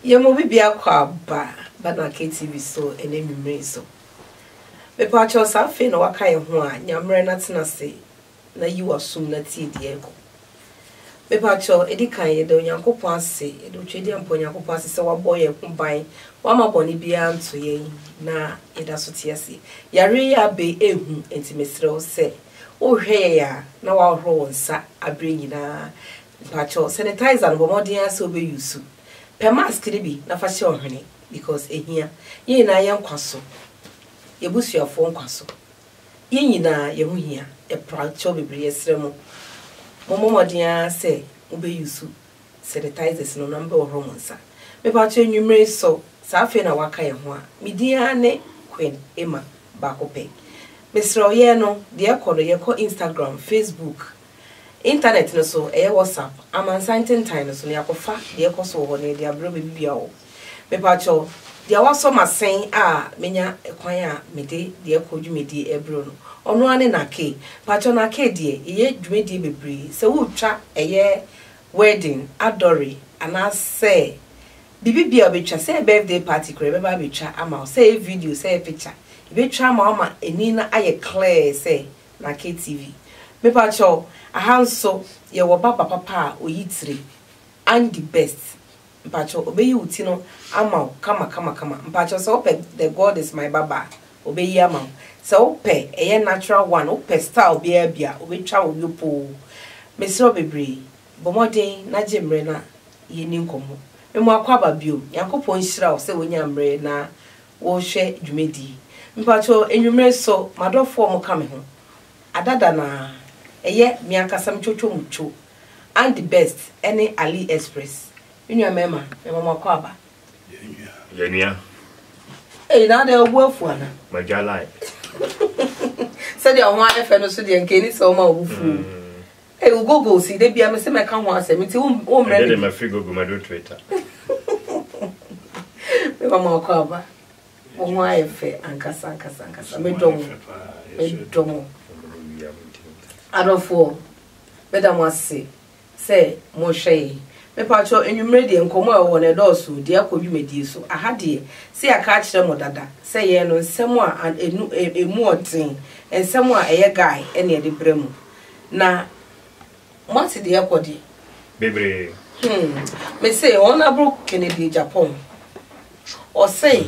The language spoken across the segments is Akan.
Yemo bibia kwa ba na KTV so enemi so. Me pa cho sa fe no waka ye ho a nyamre na tena se na yi wasum na tie de eko. Me pa cho edi kan ye de Onyankopon ase, edi twedi ampo Onyankopon ase se wabo ye kumban, wa ma boni bia nto ye na eda so tie ase. Yare ya be ehu enti mesre se o hwe ya na wa hro wonsa abre nyina. Pa cho sanitizer no bomodin ase obe use. Pe mask bi na fa hye ohwene because ehia ye na ye nkwaso ye busuafo nkwaso ye nyina ye hu hia e pracho bebre yesre mo momodin say obe use sanitizers no number hormonsa me pa cho nwumre so sa afi na waka ye ho a media ne Queen Emma bakope mesro ye no de ekono ye ko Instagram, Facebook, internet no so WhatsApp amansanten time no so ne akofa de ekoso ho ne de abro bibia wo me pa cho de awaso masen a menya ekwan a mede de ekodwumedi ebro no ono ane na ke pa cho na ke de ye dwumedi bebre se wo twa wedding adore ana say bibia obetwa say birthday party kure beba betwa ama say video say picture betwa ma eni na aye clear say na KTV me pa cho ahanso ye wo baba papa oyitire and the best mpacho obeyi uti no ama kama mpacho so ope the God is my baba obeyi ama so ope eye natural one ope style bia obetwa oyopo mesro bebre bomoden na jemre na ye ni nkomo memo akwaba bio Yakopon hira o se wonya mre na wo hwe dwumedi mpacho enwumre so madofo mo kame ho adada na eye miakasam chocho mucho and the best any AliExpress inu amema mama kwaba yenia na de obuafu ana majalai said your one efe no so de nkeni so ma obufu ugogo si de bia me se me ka ho asem ti o mre de ma figo go ma do Twitter mama kwaba o nwa efe ankasa me domo adofo madam wase say mo hwe me pacho enwumre de nkomo e wo ne dosu de akodwumedi so ahade se aka kire mo dada say ye no nsem a emu otin nsem a eye guy ene de bremu na mati de akodi bebre me say honorable Kennedy Japan o say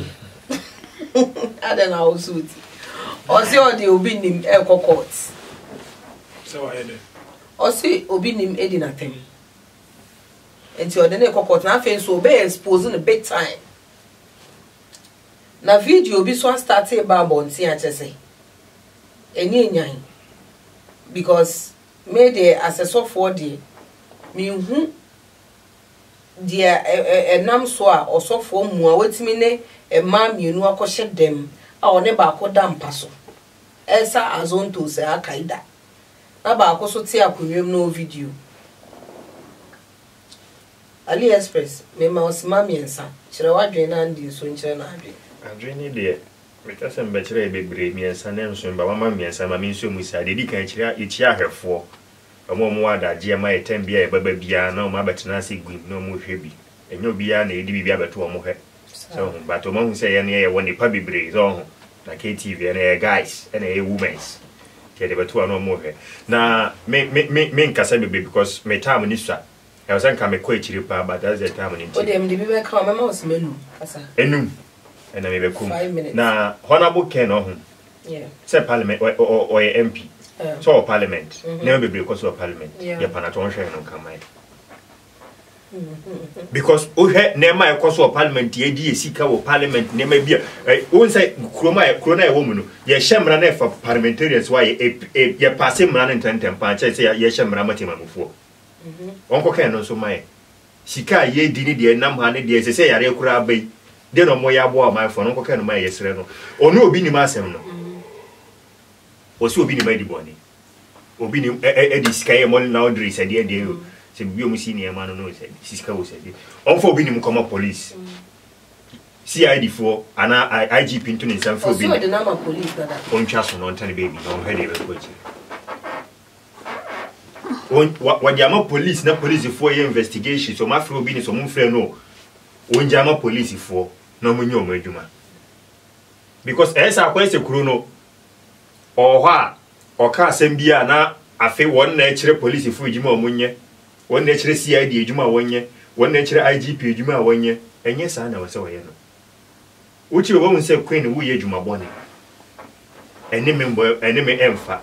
adena osuti o say o de obi nim court so I had o say obi nim edi na tem enti o de na court na afen so be expose no big time na video bi so start e ba bonti a chese eni enyan because me the assessor for the me hu dia enam so a osofo mu a wetimi ne ma mienu akɔhye dem a one ba akɔda mpaso esa azonto se akaida na ba akɔso te akonwem no video AliExpress me ma osima miensa kire wadwen na ndi so nkire na adwen ni de metasa mbekire bebre miensa na nso mba mama miensa ma minso musa de di kan kire echi ahwefo omo wada je ma etem bia e baba bia na omo abetena se gwim na omo hwe bi enyo bia na edi bia beto omo hwe so but omo hu se ye na ye woni pa bebre so na KTV na guys na women's ke de beto na omo hwe na me nkasa bebe because me time ni swa I was saying, come a quick pa, but that's the time in them. The people come, my mouse menu. Enum, and I may be 5 minutes. Now, honorable Ken or yeah, say parliament or MP. So parliament, never be because of parliament. Your panaton share no come. Because we had never a course of parliament, the ADC or parliament, never be a one say Crona woman, ye shamran for parliamentarians, why a passing man in 10 punches, say ye shamramatima before. Uncle Ken also my Sika ye dini de nam hane de say yare kura bay. De no mo ya bo my phone Uncle Ken my yesre no. Onu obi ni masem no. Osi obi ni my di boni. Obi ni e sika ye mo na odri se de de o. Se bi o mu si ni e ma no se sika o se de. Onfo obi ni mu come police. CID4 ana IGP into ni sam for obi. So the name of police dada. On chaso no ntane baby no he de be ko chi. What the police na police for your investigation so my friend be so mon frère no Onjama police for no munyo adwuma. Because esa akwese kuro no oha oka asem bia na afi won na kire police for adwuma omunye won na kire CID adwuma wonye won na kire IGP adwuma wonye enye sa na wose woye no uchi wo won se queen wo ye adwuma bone enemy emfa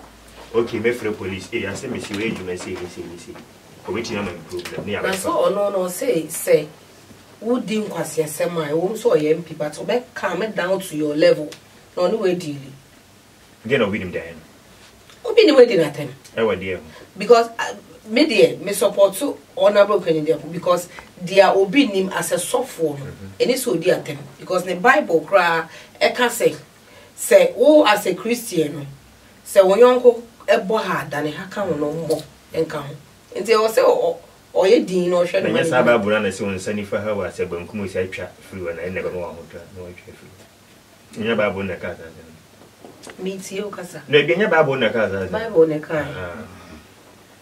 okay me free police ase me si we adwuma say obeti na my problem ne ya so no say would dim kwasi asema I won't so MP but obe calm down to your level no no way deal again obi nim dan obi ni we dey at time e wa dey because me support to honorable Kennedy because their obi nim as a software any so dey at time because the Bible cry e can say oh as a Christian say won yonko e bo ha dan ha kan no mbo enka ho nti o say o ye din no hwe no ma sa ba bura na se won sani fa ha wa se bankum si atwa free wa na go no wa ho twa no atwa free nya ba bu na ka sa me ti o kasa na bi nya ba bu na ka sa Bible ne ka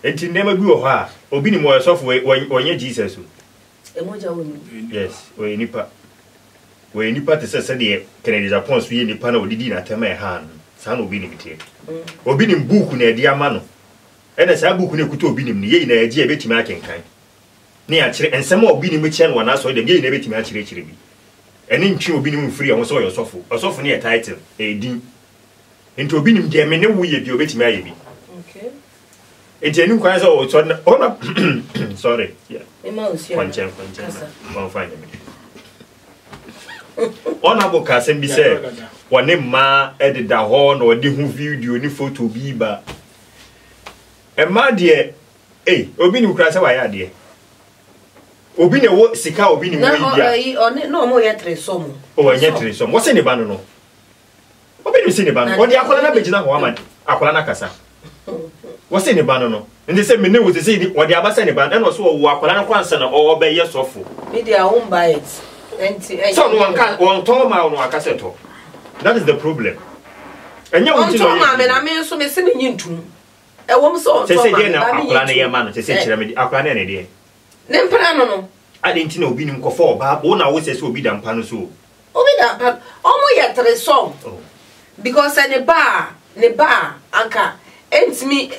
enti nema bi wo ha obi ni mo sofo wonye Jesus emoja woni yes we nipa te se de Kennedy Japan so ye nipa na odidi na tema e ha no sa na obi ni bitie obi ni book na e di ama no ena sa book na ekuto obi nim ni ye na agi e betimi akenkan ne ya kire ensem obi ni meche no na so de ye na betimi a kire bi eni ntwe obi nim free ho so yo osofo ne e title e din enti obi nim de me ne wo ye bi obetimi aye bi okay enti eni kwan so o so ona sorry yeah me usia kwanchen one fine me ona bo ka sem bi se wone ma edida ho na odi hu video ni photo bi ba Emma de obi ni kura se wa ya de obi ne wo sika obi ni wo bia no mo ye tresom o ye tresom wo se ne ba no obi ni se ne ba no o de akola na begina ho amadi akola na kasa wo se ne ba no ndi se me ne wo se ni o de abasa ne ba na no so wo akola na kwansa na o be ye sofo media won buy it enti so no one to ma no akase to that is the problem enya wo ti no ma me na me so me se me nyintum e wo so se se na akola na ye ma no se se kire me akola na ne de ne mpra no ade nti na obi ni nkofo oba bo na wo se se obi da mpa no so obi da mpa omo ye tresom because ne ba anka entimi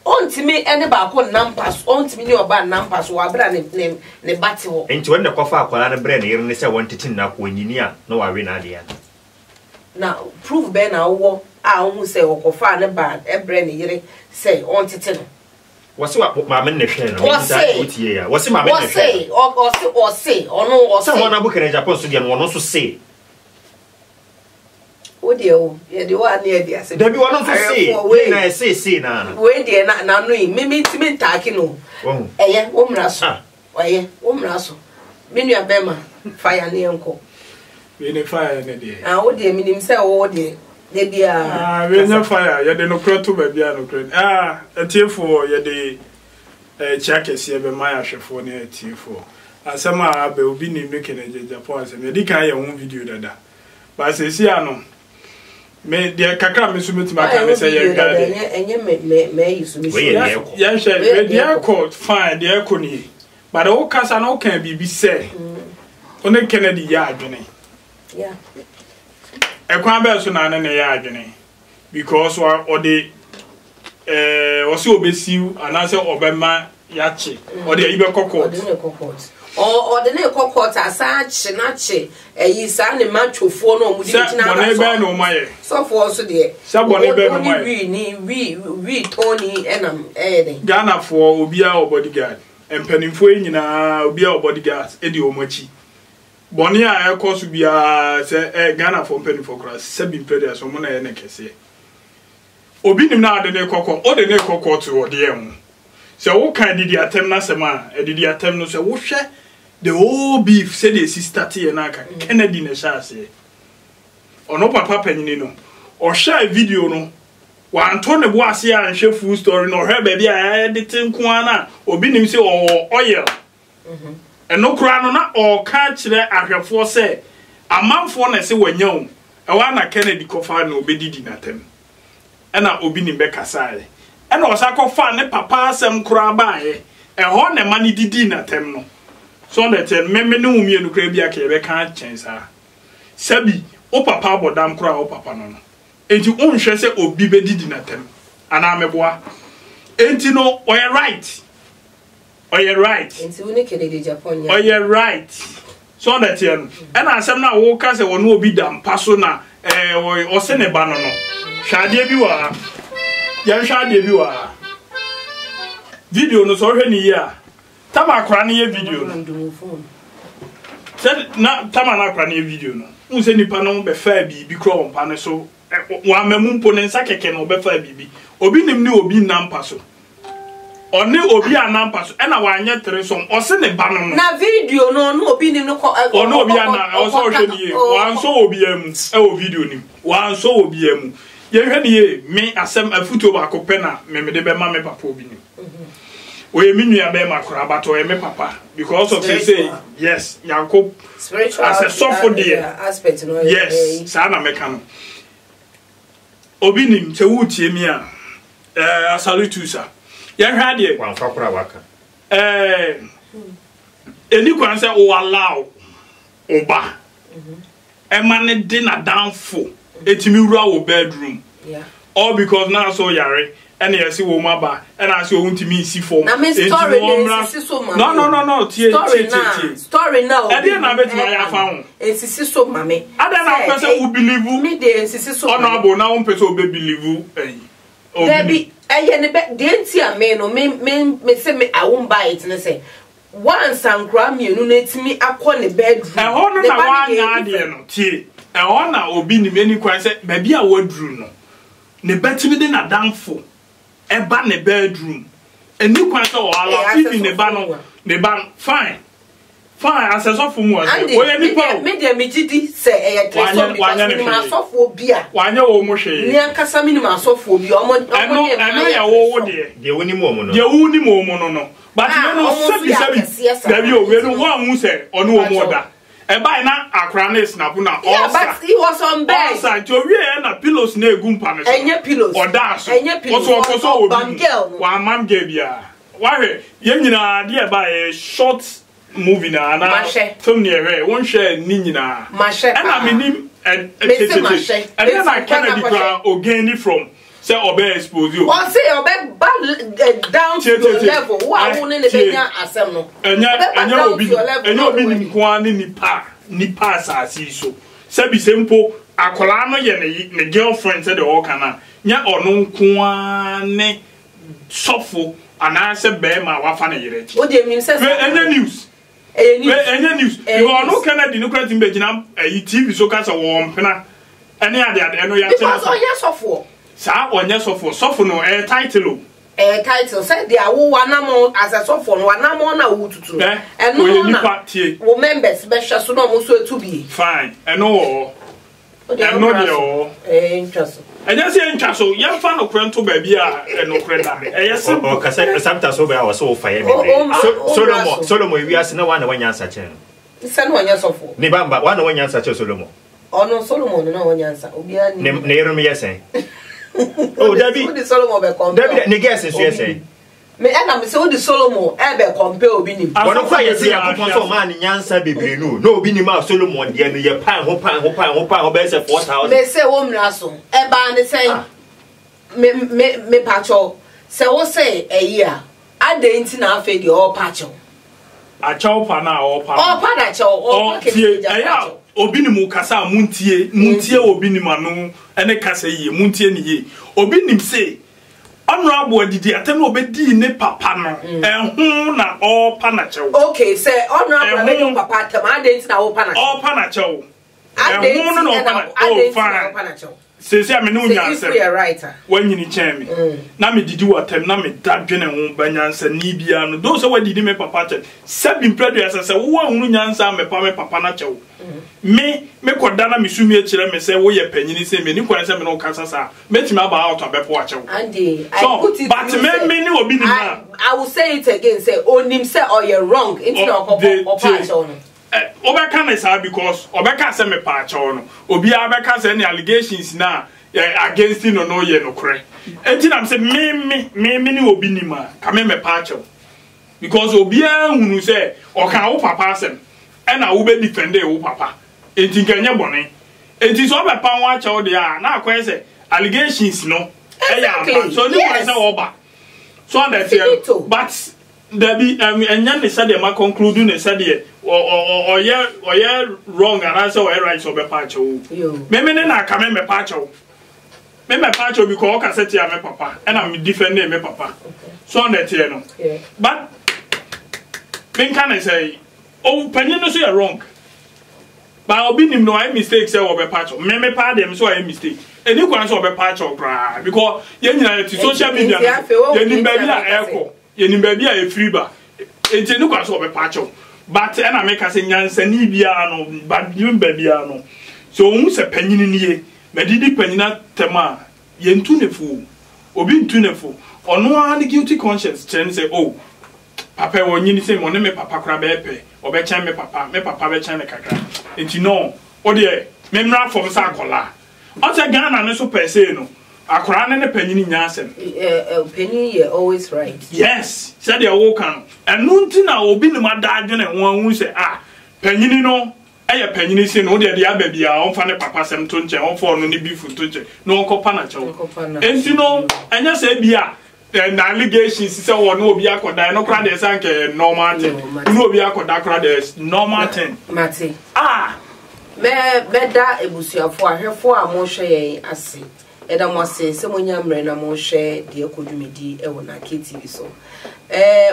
ontimi ene ba ko nampas ontimi ni oba nampas wa bra ne bate ho enti wonne kofa akola na bre na yere ne se won titin na ko nyini a na wa we na ade ya na prove be na wo a wo se okofa ne ba e bre ne yere se on titin wose wa ma men ne hwe no otie ya wose ma men ne hwe wose ono se ho na bu Kennedy Japan so de no ono so se Odio, ye di wa ne dia se. Dabi wono so se. Na se na. We die na no me ntimi ntaki no. Eye, wo mra so. Oye, wo mra so. Me nua bema fire ne enko. We ne fire ne die. Wo die minim se wo die. De bia. We ne fire, ye de no kra to ba bia no kra. Etiefo ye de chakese be ma ahwefo ne etiefo. Asema be obi ni me Kennedy Japan asem ye di kan ye ho video dada. Ba se si ano me de kakra me so metima ka me say ye gade enye me use me ya she we de code fine de ko ni but o kasa no kan bibi say one Kennedy ya adwene yeah ekwan be so na ne ya adwene because o de o se obesiu anase obema ya chi o de ibe kokot o de ne kokot asa chi na chi eyi sa ne matwofo no omudi tina na so be no maye so for so de sa bone be no maye we Tony enam den Ghana for obi a bodyguard empanimfo nyina obi a bodyguard e di omachi bone a ekoso bia se Ghana for empanimfo cross se bi pede so mo na ye ne kese obi nim na ade ne kokot o de ne kokot o de emu se wo kan didi atem na sema didi atem no se wo hwe the whole beef said the sister tie na aka Kennedy na sha ase ono papa panyini no o share video no wa anto ne bo ase a nhwe full story no hwe ba bia ya edit nko ana obi nim se o oil eno kura no na o ka kire ahwefo se amanfo na se wanyam e wa na Kennedy kofa na obedidi na tem ena obi nim be kasae ena osakofa ne papa asem kura baaye e ho ne mani didi na tem no so that me no umi enu kra bia ka ye be kan chensa sabi o papa abodam kra o papa no enti unhwe se obi bedidi natem ana meboa enti no oye right enti woni kene de Japan ya oye right so that yen and asem na wo ka se wono obi dam paso na o se ne ba no hwade bi wa ya hwade bi wa video no so hwe ni ya tama akra na ye video no said na tama na akra na ye video no unse nipa no be fa bi kro on pa ne so wa mamu mpo ne nsa keke no be fa bi obi nim ni obi nampa so one obi anampa so e na wa anye tere so o se ne ba no na video no obi nim no ono obi ana o so hwe ni ye wa nso obi amu e o video nim wa nso obi amu ye hwe ni ye me asem afuto ba ko pe na me de be ma me papa obi nim we me nua be makora but o me papa because of say yes Yankop spiritual as a soft there aspect no yes sa na meka no obi nim se wutie mi a salute sir ya hwa de wan fa kora waka eni kwan se o allow oba emane de na downfall etimi wura wo bedroom yeah all because now so yare and you see woman ba and I see won't me see for na me story no story now e dey na bet my afa ensisi so mame ada na person who believe me dey ensisi so honorable na one person who believe Debbie eye ne be dey ntia me no me say me I won't buy it ne say once and gram mienu na etimi akọ ne bedroom e ho no na wa nya ade no tie e ho na obi ni meni kwan say ba bia wadru no ne betimi de na danfo eba ne bedroom eni kwan say o ala even ne ba no ne ba fine asesofo mu oye nipa me de me gidi say e treso bi ma asofo obi a wanya wo mo hwe ni ankasa minimum asofo obi omo eno ya wo de woni mo mo no de woni mo mo no but no sabi baby o we no wan hu say ono wo mo da e bai na akra na snap na all but he was on bed so to we na pillows na egum pa no enye pillows oda so enye pillows so wa mam ge bia wa hwe ye nyina de e bai short movie na na film near we won share ni nyina and I mean and then I Kennedy kra ogeni from say obe expose you or say obe down to your level who are won in the benya asem no enya obi ni kwa ni nipa asasi so say bi sempo akola no ye ne girlfriend say the all kana nya ono kwa ne sofo ana say be ma wafa na yere o dey mean say enya news any news you are no Kennedy no kwati mbegina TV so ka say wo mpena ene ade no ya tell because onye sofo sa onye sofo no title title say they are wanamo as a sofo no wanamo na wututu eno na wo members be hwe so no mo so etu bi fine eno interesting and just say so yan fa no kwento ba bi a eno kwenda o ka say sometimes so be our so fire me Solomon we ase na wan na wanyansa chen se no wanyansa sofo ni bamba wan na wanyansa chen Solomon ono Solomon na wanyansa obi ani ne yerum yesen oh David the Solomon be compare David ne guess so yesen me and am say the Solomon e be compare obi ni wono kwa yesi yakopon so man nyansa bebre no obi ni ma Solomon de no ye pan ho be say 4000 me say wo mra so e ba ne say me pacho say wo say eya adenti na afa di all pacho a chow pa na all pa na chow eya obi ni mu kasa muntie obi ni manu ene kasa yi muntie ni yi obi ni say honorable adidi atenu obedi ne papa no ehun na all pa na chow okay say honorable papa tam adenti na all pa na chow all pa na chow ehun na all pa na chow Sesi ame no nyansa. If you are writer. When you chen me. Na me didi watem na me dadwene ho banyansa ni bia no. Do so wadidi me papa che. Sebi mpredo asase wo hunu nyansa me papa na che wo. Me koda na me sumi e kire me se wo ye panyini se me ni kwan se me no kasa sa. Metimi aba out abepo a che wo. Andy, I put it but me ni obi ni ma. I will say it again say onim say or you're wrong. It's not papa no. Obeka na say because obeka say me pa cha no obi abeka say any allegations na against no ye no kre enti na say me ni obi ni ma ka me pa cha because obia hunu say o kan wo papa asem e na wo be defend wo papa enti kanye bone enti so be pa wa cha wo de a na akwai say allegations no e ya so ni wa say wo ba so that but there be enya ne say de ma conclude ne say de o ye wrong and answer o right so be pa cha wo me ne na ka me pa cha wo me pa cha because o ka set ya me papa and I'm defending me papa so that no but me can say oh penny no so you wrong but obi nim no I mistake say o be pa cha me pa dem so I mistake any kwan so o be pa cha bra because ye nyina ti social media ye nim ba bi a eko ye nim ba bi a e free ba enti any kwan so o be pa cha but and I make us nyansani bia no but nim ba bia no so hu se penny ni ye medidi penina tema ye ntu nefu obi ntu nefu ono a the guilty conscience chen say oh papa wo nyini say mo ne me papa kra be pe obe chen me papa be chen me kakra enti no o de me mra from sa akola o te Ghana ne so per se no akora ne panyini nya asem penny you always right yes said the wo kan enu nti na obi ne ma da adwene ho hu say panyini no eye panyini se no de aba bia on fa ne papa sem to nche on fo no ne bifu to nche no nkopa na chewo enti no anya se bia na allegations say wo no obi akoda no kra de sanke normal thing no obi akoda kra de normal thing mate me da ebusuafo ahwefo a mo hwe yen ase eda mo ase se mo nyamre na mo hwe de akodumedi e wona KTV so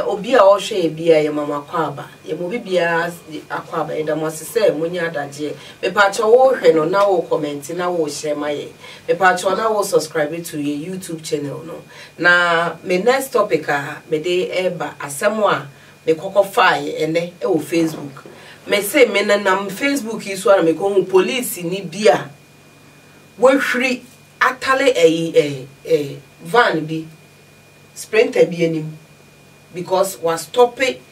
obi a o hwe bia ye mama kwaba ye mo bibia akwaba eda mo ase se mo nya adaje me pa cha wo hwe no na wo comment na wo share maye me pa cha na wo subscribe to your YouTube channel no na me next topic me de eba asemo a me kokofai ene e wo Facebook me say me na Facebook yi so na me ko police ni bia we hwiri atale van bi sprinter bi anim because was stop it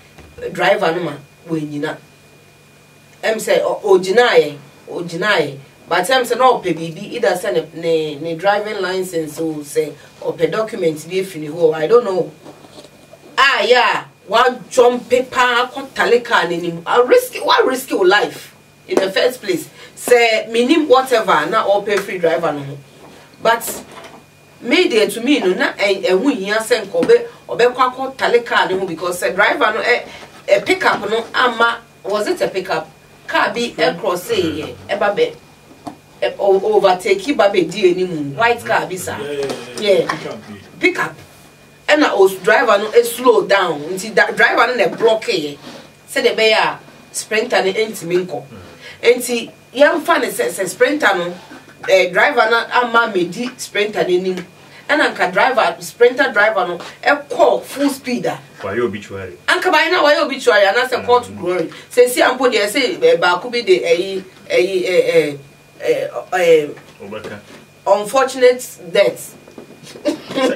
driver no ma we nyina em say oginaye but em say no pe bibi either say ne driving license so say or pe document bi fini ho I don't know yeah one jump paper tale car anim risky life in the first place say minim whatever na all pay free driver no but me there to me no na ehun hia se nkobe obekwa tale car no because the driver no a pickup no ama was it a pickup car be cross say eba be overtake ba be di enimu white car be sir yeah pickup and na driver no slow down until that driver no na block say the be ya sprinter no entimi nko enti yam fa ne say sprinter no driver na ama medi sprinter nim and anka sprinter driver no call full speed why obituary anka by na why obituary and say call to glory say see ampo dey say ba ku bi dey unfortunate death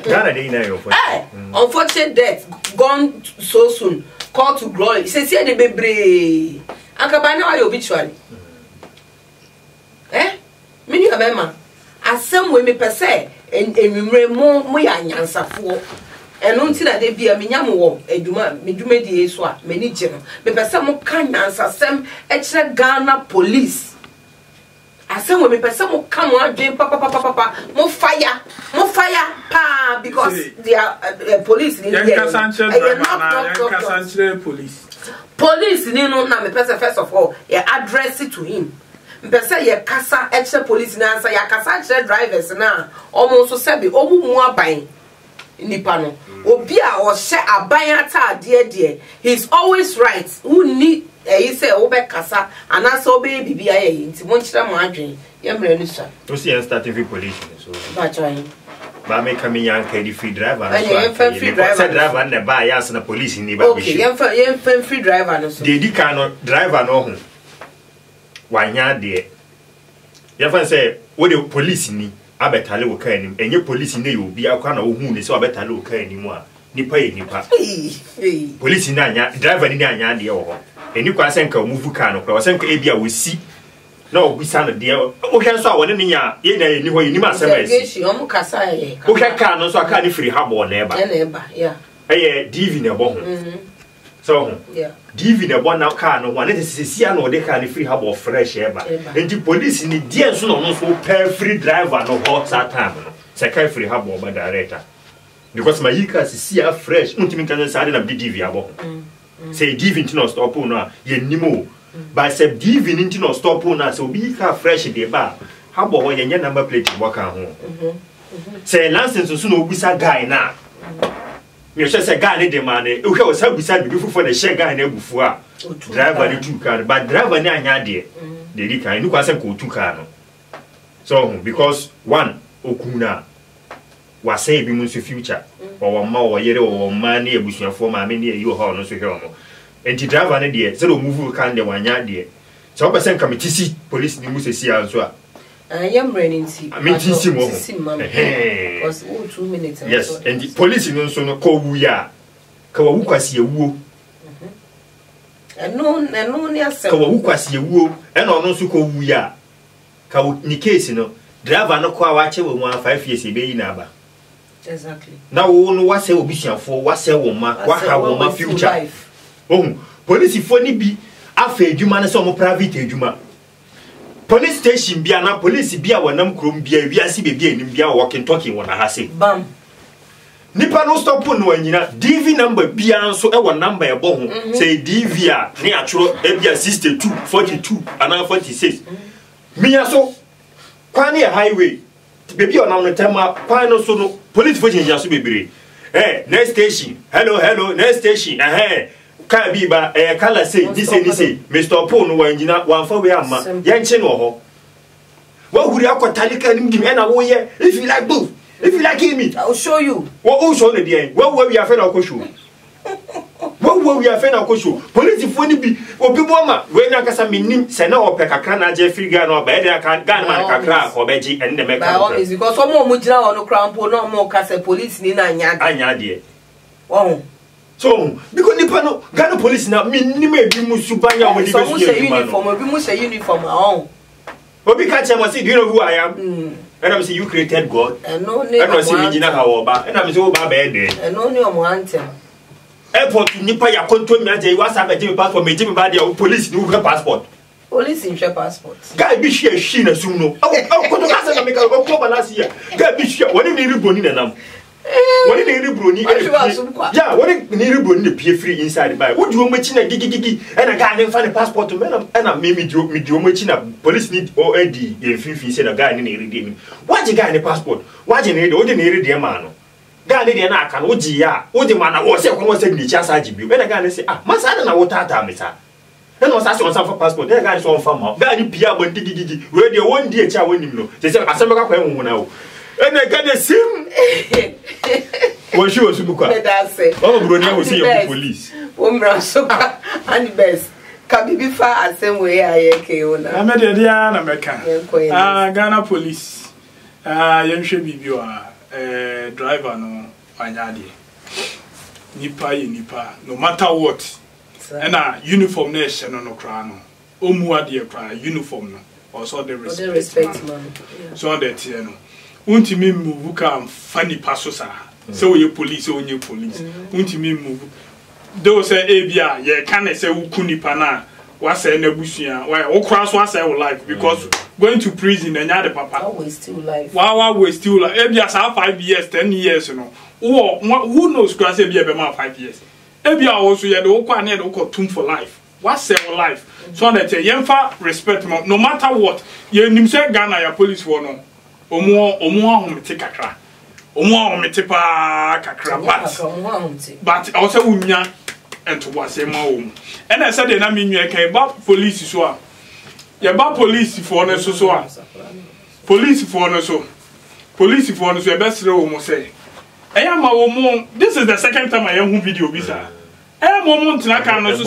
Ghana dey na unfortunate death gone so soon call to glory say see the bebre anka by na why obituary mini abema asem we me pese enwumre mo ya nyansafo eno nti na de bia menya mo wo adwuma medwumadi so a mani gye no me pese mo ka nyansasem e kire Ghana police asem we me pese mo ka mo adwen papa mo fire pa because they are police ni police ni no na me pese first of all address it to him mpesa ye kasa extra police na answer ya kasa extra drivers na almost sebi omumu aban nipa no obi a o hye aban atade de he's always right who need he say wo be kasa anasa obe bibia ye nti mo nkyira mo adwen ye mre no sha to see and starting free police so ba try ba me come yan ka di free driver so driver na ba ya na police ni ba be ye free driver no so de di kan no driver no ho wanya de ya fa say wo de police ni abetale wo kan nim enye police ni yo bi akwa na wo hu ni say abetale wo kan nim a nipa ye nipa police ni anya driver ni anya de wo ho eni kwa sen ka move car no kwa sen ka e bia wo si na wo bisa no de wo hwe so a wo ne nya ye na ni ho ni ma asema esi o mu kasa ye wo hwe car no so aka ni free habo na eba yeah eye DV na bo ho So DV na one car no one is see no they can free have of fresh air ba. And the police ni dia so no so per free driver no hot that time. Say can free have over director. Because my car see a fresh untimi kan say na DV abo. Say DV nti no stop no ye nimo. But say DV nti no stop no say obi car fresh dey ba. Habo ho ye number plate waka ho. Say license so no obisa guy na. Me say guy ne demand e hwe o say obisa bibi fufo na share guy na ebufu a. Driver ni two car but driver ni anya de. Dey di kan ni kwa say ko two car no. So because one okuna wa say bi mun so future o ma o yere o ma na ebusuafo ma me na yi o ho no so hwe o no. Enti driver ne de say o move kan de wanya de. So o person committee si police ni mu se si anso a. I am running to because 2 minutes. Yes, and the police in so call we are. Kawukwasi ewu. And no near Kawukwasi ewu, and on so call we are. Kaw ni case no driver no kwa wache we 5 years e be na ba. Exactly. Now no what say obisan for what say woman, what ha woman future. Oh, police for ni bi afa edwuma na so mo private edwuma. Police station bia na police bia wonam krom bia wiase bebia enim bia walking talking wona ha se bam nipa no stop no anyina DV number bia nso e wo number e bo ho say DV a ne atro e bia 62 42 ana 46 miya so kwani e highway bebia onam no tema kwan no so no police for change so bebre next station hello next station ka bi ba kala say ni say Mr. Paul no wanjina wanfa we amma yanche no ho wa huri akotalika nim dim na wo ye if you like both if you like me I'll show you wo show no dey wo we afa na ko show wo we afa na ko show police fo ni bi obi bo ma we na kasa minim se na ope kakra na je figure na ba dey kan gan man kakra ko beji and the make ba is because omo jira ono crampo no mo kasa police ni na anya dey oh. So, because nipa no Ghana police na minimum ebi musu banya we so uniform obi mu say uniform ahon obi catch him say do you know who I am and I'm say you created God and no name and I say engineer hawoba and I'm say oba be dey and no name omo anthem airport nipa ya control me aje wasa be me passport me me ba dey police ni who passport police in share passport guy bi share na sum no ko to kasa na me ka ko ba last year guy bi share woni ni riboni na nam woni ni ribroni yeah woni ni ribroni the pay free inside by wo duo machi na gigigigi e na guy ni fa ni passport me na me duo machi na police need o edi e fifi say na guy ni redi mi waje guy ni passport waje ni o de ni redi e ma no guy ni de na aka no oji ya o de ma na wo say ko no say ni chi asa jibi e na guy ni say ma sa na wo tata me sa e no sa say on sa for passport e guy ni so on fa ma guy ni pia bo gigigigi we de won di e cha wonim no say asem ka kwa enwu na o and I got the same. What she was to that's it. Oh, Brunia will see your police. And best. Can be far as same way I am. I met a Diana American. Ghana police. Young should be your driver no anyadi. Nipa, no matter what. And uniform nation no crown. Omua dear cry, uniform no. Also the respect man. So that you know. Untimi move can funny passosa. So you police or you police. Untimi move. Those say Abia, ye can't say Ukuni Pana, was a nebusia, why all cross was our life because going to prison and other papa. Always still life. Wow, we still like Abia's 5 years, 10 years, you know. Or who knows grass Abia 5 years. Abia also had the Oka and Oko tomb for life. What's our life? So that a Yemfa respect no matter what. You nimse Ghana your police for no. Omo homete kakra omo homete pa kakra but also unya ento wase ma wo and I said na me nwa kan ba police so a ye ba police for no so a police for no so e best re wo mo say eya ma wo mo this is the second time I am video bi sa eya mo mo ntina kan no so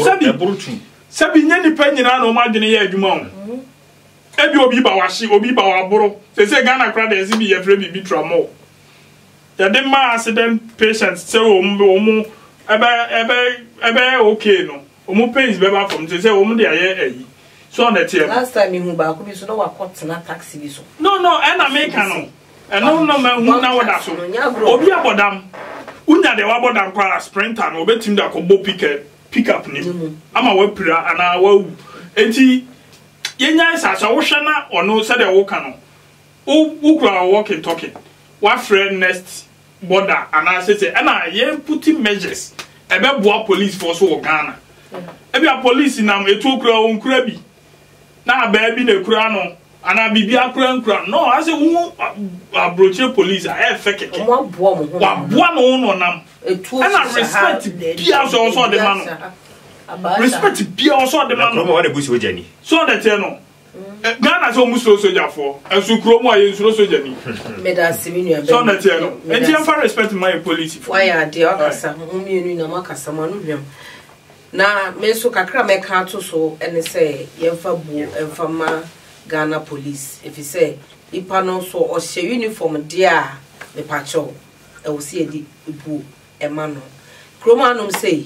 sabi nya ni pa nyina na o ma dwene ye adwuma o ebi obi ba washi obi ba waboro say Ghana crowd dey see be ye free bi tramo ya dem ma accident patients say omo ebe okay no omo pains be ba from say omo dey aye so on the team last time me hu ba ko bi so no wa cut na taxi bi so no and America no and no man hu na woda so obi abodam unya de wabodam kwa sprinter no obetim da ko bo pick up nim ama wa pira ana wa enti yenya sasa wo hwe na ono se de wo ka no wo kura walking talking wa friend next border ana say ana ye putting measures ebe boa police force wo Ghana ebi a police nam etu kura won kura bi na ba bi na kura no ana bibia kura no ase wo abroche police a fake wa boa no nam etu ana respect bia so de man respect bia so de man no mo wa de busi o jani so that no Ghana so musoro soldier for ensu kromo aye nsuro soldier ni meda siminu so that no enti am for respect my police why are they okasa umienu na makasa manu hwem na me so kakra me ka to so ene say yemfa bu emfa ma Ghana police if you say ipa no so o hye uniform dia me pacho e wo se edi bu ema no kromo anum say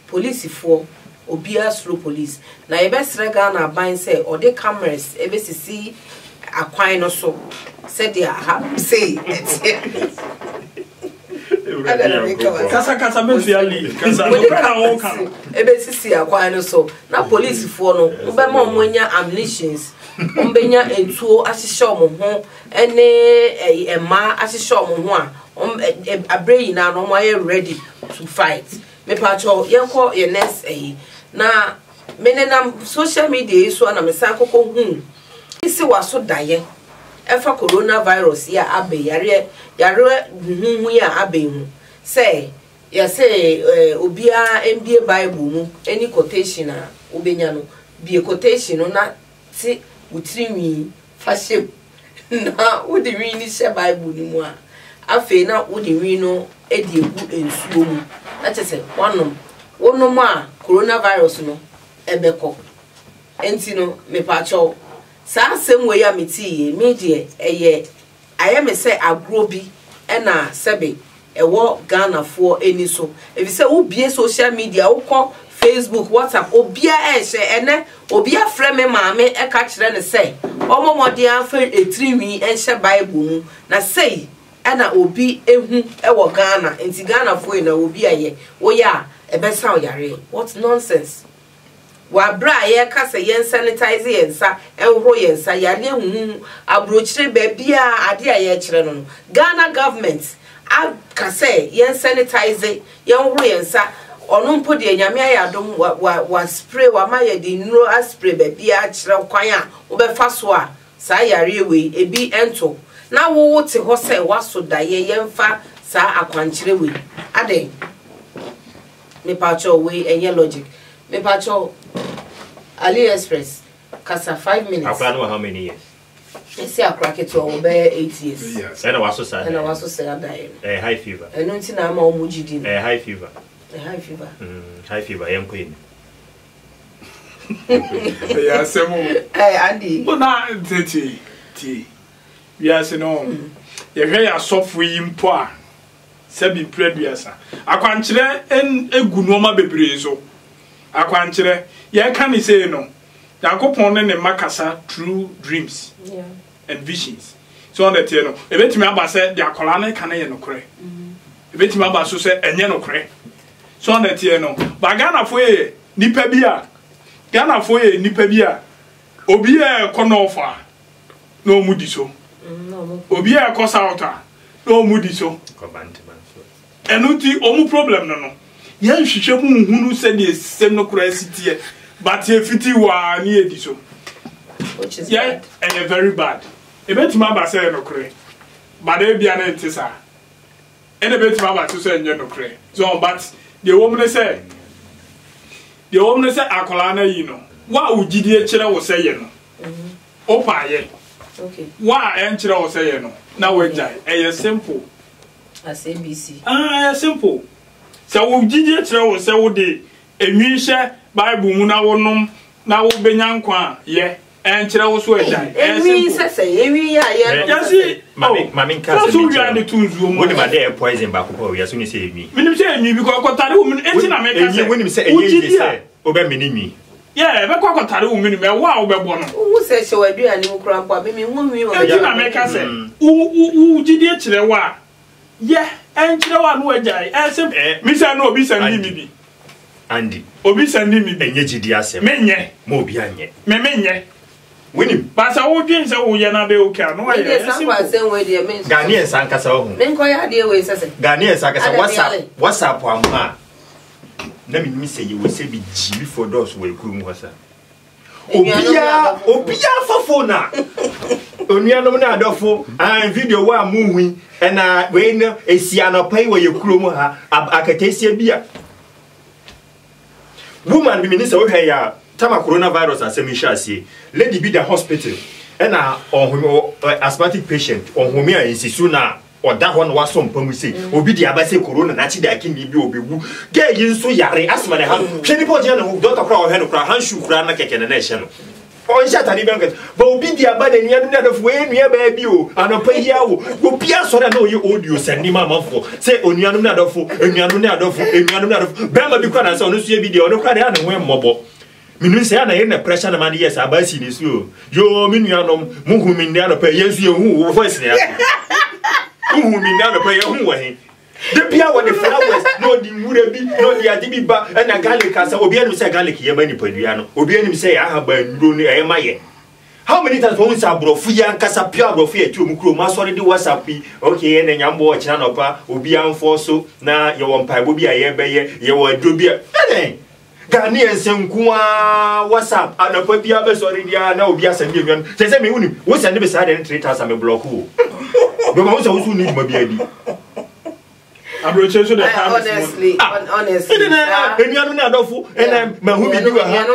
police for obia slow police na ye besre Ghana ban say or the cameras e be sisi akwan no so said they have say kasa mefiali kasa no kana won kan e be sisi akwan no so na police for no mbe ma omonya ammunitions ombenya entuo asihye omo ho ene ema asihye omo ho a abrey na no mo ready to fight me pacho yenko ye next na menenam social media so na me san kokko hu isi waso daye efa coronavirus ya abe yare hu ya abe hu say ya say obia mbie bible mu any quotation na obenya no bie quotation no na ti utrinwi fashion na odi wi ni she bible ni mu a afi na odi wi no edi egu ensuo mu na chese wonom a coronavirus no ebeko enti no me pacho sa asem we ya meti media eye ayeme say agro bi na sebe ewo Ghana for eni so if say ubie social media ukọ Facebook WhatsApp obia ene obia frame maame e ka kire ne say omomode afa etriwi enhye bible mu na say na obi ehu ewo Ghana enti Ghana for na obi aye wo ya ebesa oyare what nonsense wa bra ye ka se yen sanitize yensa enhoro yensa yare hu abrochire ba bia ade aye kire no Ghana government a ka se yen sanitize yenhoro yensa onu mpo de nyame ayadom wa spray wa maye de nuro a spray ba bia kire kwan a wo be fa so a sa yare we ebi ento na wo te ho se waso daye yemfa sa akwankire we ade me pacho we enye logic me pacho AliExpress kasa 5 minutes I plan how many years esi akrake to o be 8 years yes and waso say and waso say die high fever eno nti na ma o mujidi high fever high fever yem queen ya semo andi bona ti we are say no ye hwe ya sofu yimpo a sebi preduasa akwankyere egu noma bebre so akwankyere ye ka ni say no yakopon ne makasa true dreams and visions so on that you know ebetimi aba say the akola na ka na ye no kore ebetimi aba so say enye no kore so on that you know ba Ghana fo ye nipa bia Ghana fo ye nipa bia obi e kono ofa no mudi so obi e ko sauta no mudi so enuti omu problem no yan hwehwe mu hunu se de sem no kura sitie but e fiti wa ni edi so which is yeah bad. And very bad ebetima ba se no kure but e bia na ntisa e na ebetima ba to se enye no kure so but the woman say akola na yi no wa ugidie kire wo se ye no opa ye okay wa en kire wo se ye no na we jai e simple as ABC simple so wo ugidie kire wo se wo de enwihye bible mu na wonom na wo benya nkwa ye en kire wo so ejai enwi sese enwi ya ye yasi mami nka so you are the tunzu mo woni ma dey poison ba ko we aso ni say enwi minim say enwi because kotare wo enti na make say woni say enwi say obe minimi yeah be kotare wo minim e wa wo be bo no wo se se waduane wo kura mpa me hu nwi wo enti na make say u gidie kire wa ye en kire wa no ejai simple mi say no obi say ni bi Andy. Obi sending me. Enye jidi asem. Menye. Mo obi anye. Me menye. Winim. But I would drink so we na be okay. No I. Ghanaian sankasa ho. Men ko ya de we sese. Ghanaian sankasa WhatsApp amha. Na me say you will say be G for those we kurum ho sa. Obia fa phone na. Onuanom na adofo an video wa muhui na we no esia no pai we kurum ha akatesia bia. Woman be minister we hwe ya tama coronavirus asemi lady be the hospital and asthmatic patient on home here insisu na oda ho na waso mpamu sei obi di abase corona na chi da akini bi obewu ge yin so yare asma ne ha hwe ni poje na doctor kra o hwe no kra hanshu kra na keke na ehye no on shata ni banket but obi di abade ni adu na do fo enua ba bi o anopa yi awo obi asore na oye audio send ma mafo say onuanum na adofo enuanum na adofo bema bi kwa na say onu so bi di onu kra na ho mmobo minu say na ye na pressure na man yes abasi ni so yo minuanom muhumi ndi anopa yesu ehu voice na ya muhumi ndi anopa ye hu wa he de bia wo the flowers no di mura bi no di ade bi ba na garlic asa obi anu say garlic ye ba ni padua no obi anu say aha ba nduro ni e ma ye how many times won say abrofu ya nkasa pia abrofu ya ti omukuro ma so de WhatsApp okay na nyambo o kina no pa obi anfo so na ye wo mpaibo bi aye be ye wo adro bi Ghanaian senkuwa WhatsApp anopa bia be sorry dia na obi asande ewian say me woni wo send be say 3000 me block wo do ma wo say wo need ma bia di honestly enuanu na adofo and ma hu bi wa ha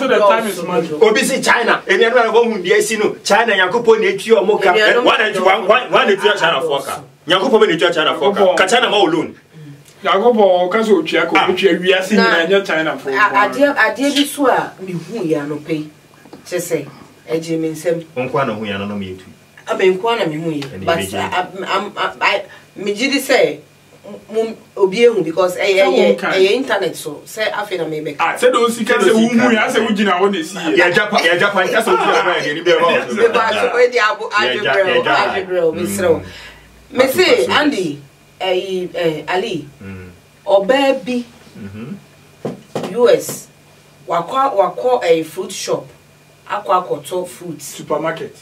the time is money obi say China enuanu na go hu dia si no China yakopo na etu o moka one etu China foka yakopo be na etu China foka ka China ma alone Yakobo kaso otwa ko otwa wiase na nya China for ade bi so a me hu ya no pe chese eje me nsem onkwa na hu ya no no me etu abenkwa na me hu ya but me jidi say obi ehu because internet so say afi na me be say do sika say wu hu ya say wu gina wo na si ya Japan ka so obi aba ya ni be ba so we di abu ajebro me sro me say Andy Ali Obebi US wakwa a fruit shop akwa fruit supermarket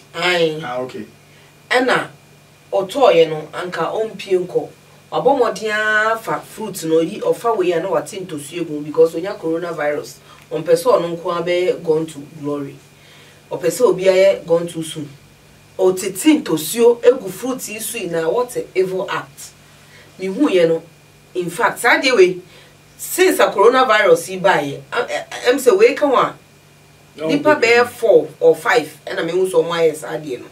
okay ena otoye no anka ompie nko wabomodia fa fruit no yi ofa we ya na watinto suegu because onya coronavirus on person no nko abe gone to glory o person obi aye gone too soon o titinto suo egu fruit isu na what a evil act me hu ye no in fact that way since a coronavirus buy am say we kan wa nipa be 4 or 5 and me hu so my yes ade no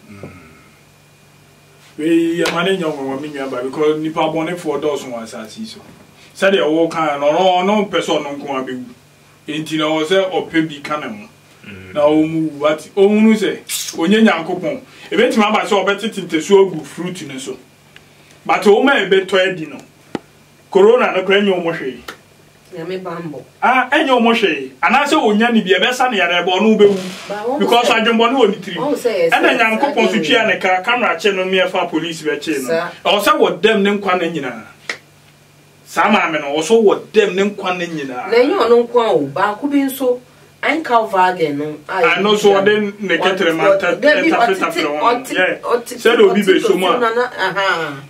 we manage on me nwa because nipa bone for those one asasi so said e wo kan no person no nko abewu enti na o say ope bi kan ho na o mu what o hunu say onye nyankopon ebetima aba say obetete ntesu ogu fruit ne so but o ma ebe to edi no corona no kra nya o mo hwe ya me bambo enya o mo hwe ana say onya ni bi ebe sa ne yare ebe onu bewu because adwembo no oni tiri ena nyankopon so twia ne ka camera che no me fa police be che no o say wo dem ne nkwa na nyina sama me no o so wo dem ne nkwa na nyina na nya ono nkwa o ba ku bi nso an Calvagen no I know so then ne ketre manta say do bi be so ma aha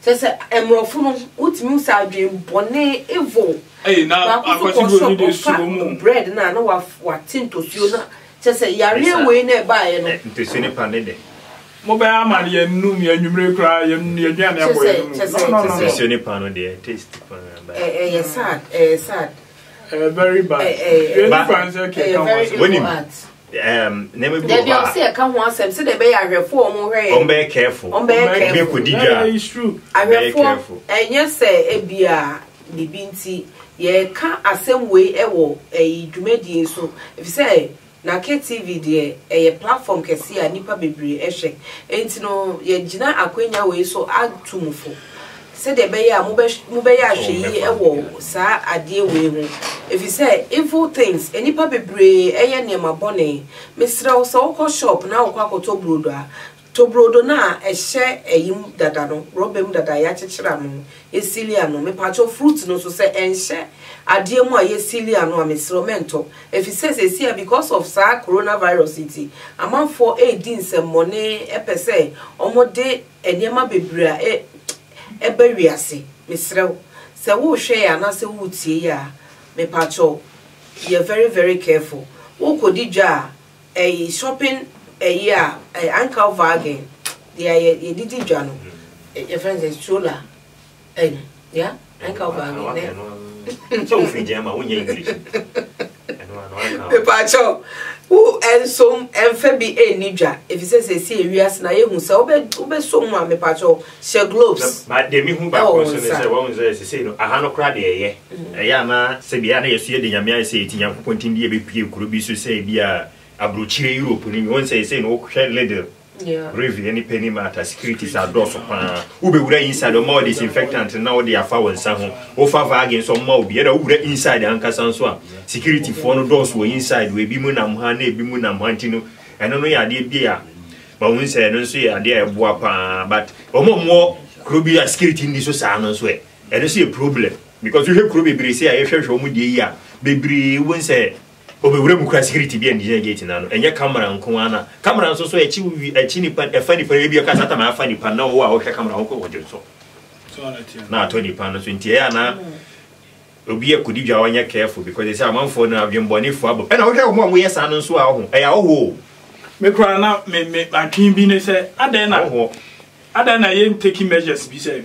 say emrofo no utimi usa adwen bone evil na akwati go ni de so mu bread na wa tinto suo na say yare we na ba ye no ntesu ni panede mo ba ama ye num ye nwumre kra ye nyan ya boy no ntesu ni panode taste pan sad very bad very fancy never they be say kan ho asem say they be ahwefo o mo hwe on be careful be kodija it's true ahwefo enye say ebia bibinti ye ka asem we ewo dwumadi so if say na KTV de platform kesi a nipa bebre ehwe enti no ye gina akwenya we so atumfo said the beya mubeya hwe ewo sa ade we hu if you say evil things enipa bebre eye niam abone mesra wo so ko shop na wo kwakoto brodo a tobrodo na ehye eyim dada no robem dada ya chechira no esilia no me pacho fruit no so say enhye ade mu a yesilia no amesro mento efise sesia because of sa coronavirus iti amanfo edin semone epese omode enema bebra ebewiase mesrew se wo hwe ya na se wo tie ya me pacho you're very very careful wo kodidwa shopping yeah, Uncle Wagen. You did John. Your friends is Chula. Yeah, Uncle Wagen. So, Fijama, when you English. Pacho, who and some and Fabi a Nija. If he says a serious, na you so bed, so me Pacho, share globes. But the me who back was a woman says, I have no crowd here. Ayama, Sabiana, you see the Yamia say, Tiam pointing the ABP could be to say, Bia. Abrochire Europe ni won say no share leader review any penny matter securities are doors upon who be inside the more disinfectant now they are found some offer against some more be the inside the anchor so security for no doors were inside we be munam hane be munam hantino and no ya dey bia but we say no so ya dey eboa but more crobia security in this so no so e dey see a problem because you hear crobia be say I hwehwe omo dey ya bebre won say obewure mu kra security bi and gate na no enye camera nko ana camera nso so echi ni pa efani pa bi ka sata ma afani pa na wo a wo hwe camera nko wo je so na to ni pa no so ntie ya na obi ekudi bia wanya careful because they say amanfo na adwembone fo abo e na wo hwe mo yesa no so a ho e ya wo me kra na me atwin bi ne say adan na ye taking measures bi say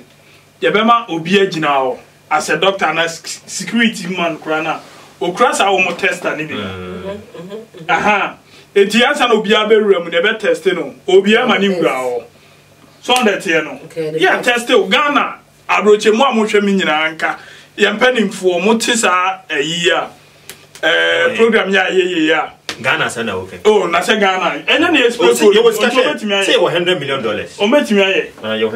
ye bema obi agina ho as a doctor na security man kra na Okrasa wo mo tester ni bi. Aha. Enti ansa no bia be wura mu ne be test no. Obi ama ni wura ho. So that ye no. Yeah, test Ghana abroche mu amhwe mi nyina anka. Ye mpanimfo mo tisa ayi a program ya ye ya. Ghana sana okay. Oh, na se Ghana. Enya na expect you was say $100 million. O metimi aye.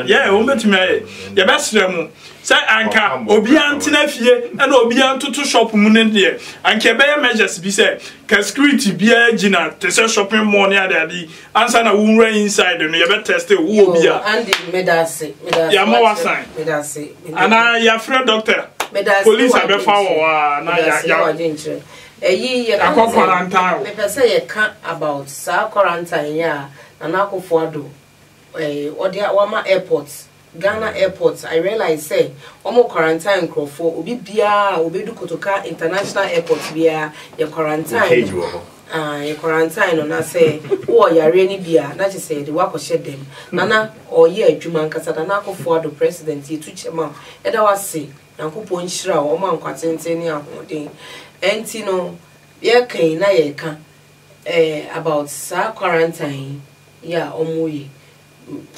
Yeah, o metimi aye. Ye be sre mu. Say anka obi antina fie na obi antoto shop mu ne de anka be measures bi say ka security bia gina te say shopping mall ne ade answer na we run inside no ye be test wo obi a and medase ya mo wasan medase ana ya friend doctor police abefa wo na ya ye quarantine me pese ye can about sa quarantine ya na akofo ado odi wama airports Ghana airports I realize say omo quarantine crofo obi bia obedu kotoka international airport bia ye quarantine ye quarantine no na say wo yare ni bia na che say de wakọ dem nana oye adwuma nkasa na akofo ado president yetu chema eda wase yankopon nhira o ma nkwatenten ni ahoden enti no ye kan na ye ka about sa quarantine ya omoye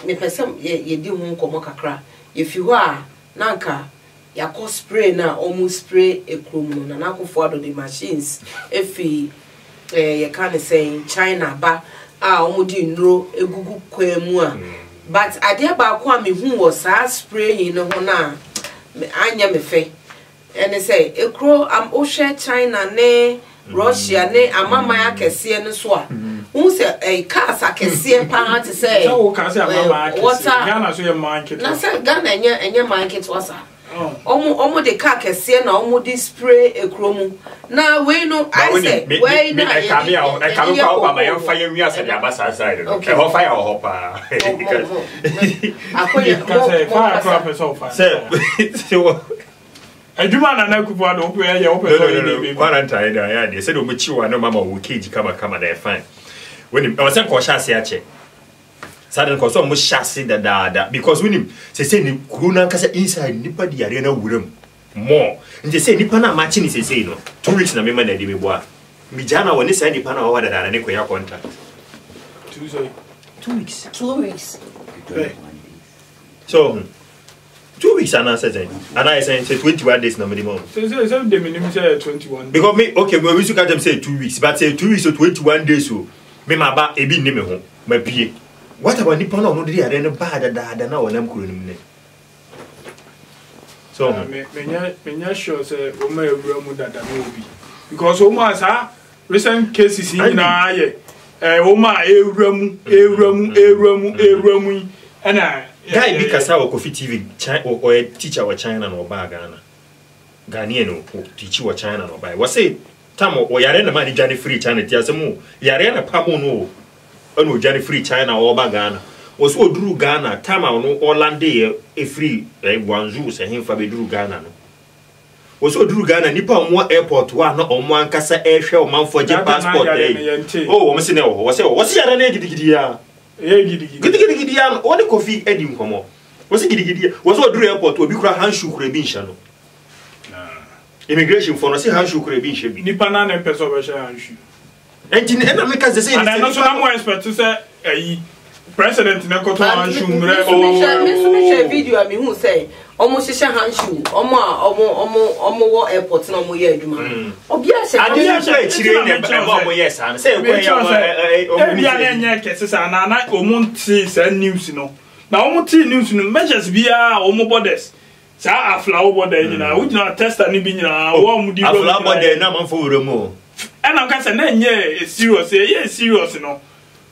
me person ye di hu nkomo kakra ye fi ho a nanka yakọ spray na almost spray ekrom no na akofo ado the machines efi ye kan say China ba omudi nro egugu kwemu a but ade ba ko a me hu wo sa spray no ho na anya me fe ene say ekro am o share China ne Russia ne amama ya kese ne so a who say cars akese pa to say so ka say amama akese Ghana so ye market na say Ghana enye market wasa omo de car kese na omo di spray ekromu na we no I say we na I come out by fire we as the abasa side okay ho fire ho pa akoye ka say fire crop so fire say adwuma na na kupo ado opo ya opo so ni quarantine da ya de say do mo chiwa no mama wo cage kama na fine when I was saying ko shase ache sadden ko so mo shase da because when say ni corona nkasa inside nipa di yare na wuram more nje say nipa na match ni say no 2 weeks na me ma na di me boa mi jana woni say nipa na wa da ne ko ya contract 2 weeks so 2 weeks and I say 21 days na minimum. So the minimum say 21. Because me okay, we used to catch them say 2 weeks, but say 2 weeks or 21 days so me ma ba ebi ni me ho, ma pie. What about nipa na no dey are no bad da na wonam kuro ni me. So me sure say o ma ewura mu dada no obi. Because o ma sa recent cases in na aye Oma ewuramu ana guy bi kasa wo Kofi TV or a teacher wa China no ba Ghana Ghanaian no teach wa China no ba say tamo o yare na mani Johnny free China ti asemu yare na pamo no ono Johnny free China o ba Ghana was o duru Ghana tama no Orlando e free Guangzhou se hemfa be duru Ghana no was o duru Ghana nipa omo airport wa na omo ankasa ehwe o manfo je passport oh o mse ne o was yare na gidigidi ya gidi ya o de Kofi edi nkomo was gidi was o duru airport obi kura handshoe kura bi nsha no immigration for no say handshoe kura bi nsha bi nipa na na person be sha handshoe enti na make say and no so na mo expect to say president na koto handshoe mre me share video ami hu say almost share handshoe omo wo airport na omo ye aduma obi a share adie chire ne be omo yes an say ko ya omo ya na nya kese sa na omo nti sa news no na omo ti news no measures bia omo borders sa aflawo border nyina wo nyina tester ni bi nyina wo omo di aflawo border na man fo wuremo and ka say na nya serious no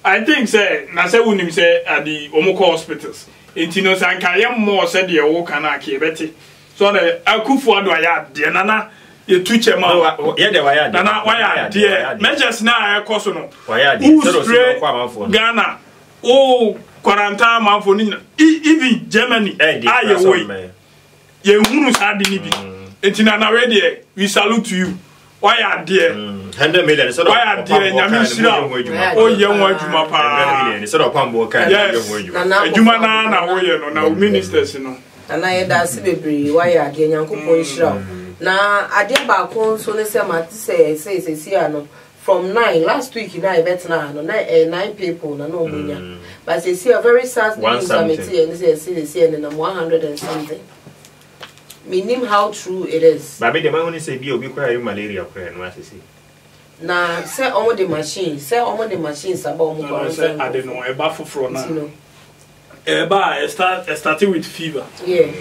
I think say na say unim say at the Omoko hospitals. Intino Sankaya more said the Okana Kebeti. So the Akufu Adwaya, dear Nana, you two chema, Nana, why dear measures now, Cosono, why Ghana, oh, quarantine month for even Germany, are your way. You won't had the Nibi. Intina ready, we salute you. Why are dear? 100 million. So why are dear? Yamishira. Oh, young one, Juma Pa. So of Pambo can Jumana, now ministers, you know. And I had that baby. Why are dear Yanko Shroud? Now, I did back home, so let's say, from 9 last week, you know, I bet now, 9 people, no more. But they see a very sad news, and they say, and I'm 100 and something. Meaning how true it is. Baby, the man only say be cry malaria prayer no say. Na say omo the machines about mo. Say I don't know eba foforo na. Eba started with fever. Yeah.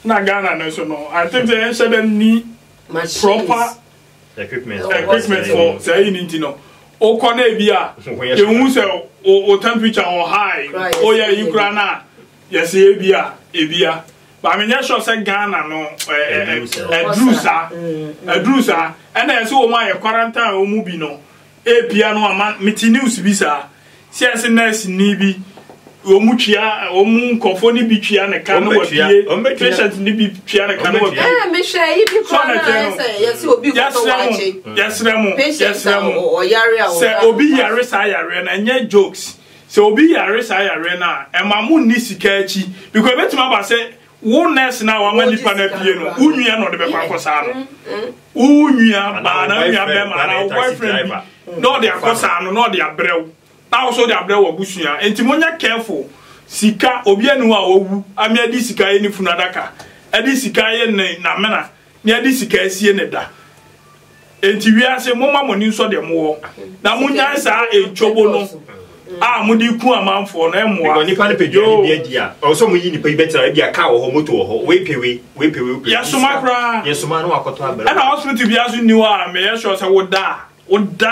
Na Ghana no so no. I think they said them need proper equipment for say you know. O kona bia you hu say o temperature or high. Oh yeah, you kra na. Yes ebia. But I mean, yes, say Ghana no, Drusa, and then so my quarantine or movie no, a piano man, meeting visa, says in nurse nibi, Omuchia, Omun, Confoni Bichia, and a canoe, patient nibi piano canoe. Yes, will be yes, Ramo, or Yaria, say Obi Yaris, and yet jokes. So Obi Yaris, Arena, and Mamun Nisikachi, because let my say. One nurse now, I'm only panapino. Unia no the Bacosano. Unia, Bana, boyfriend. No, they are Cosano, no, they are Brel. Now, so they are Brel or Bushia. And Timonia careful. Sika, Obianua, I mean, this Sika any Funadaka. And this Sika in Namana, near this Sika Sieneda. And Tivia say, Mama, when you saw them more. Now, Munas are a chobono. Mudi ku amam for na mo ni pa ne pedua ni dia o so mo yi ni pa better e bia ka wo moto wo we pewe ya suma kra ya suma no akoto abere and hospital bia so ni wa me ya sure say wo da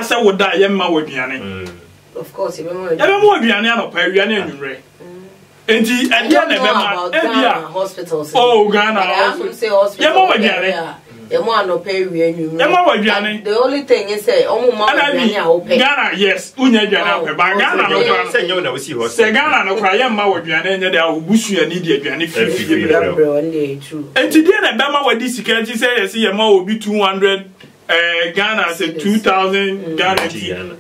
say wo da ye ma wo aduane of course e be mo aduane anopa aduane anwure enti e dia na be ma e bia hospitals oh Ghana hospital ye ma wo aduane the only thing is say Ghana yes unya Ghana but Ghana no say you na we see hospital say Ghana no kra yamma wadwane nya da obusu ya ni di aduane fi true enti dey na be ma wadi security say yes yamma obi 200 Ghana say 2000 Ghana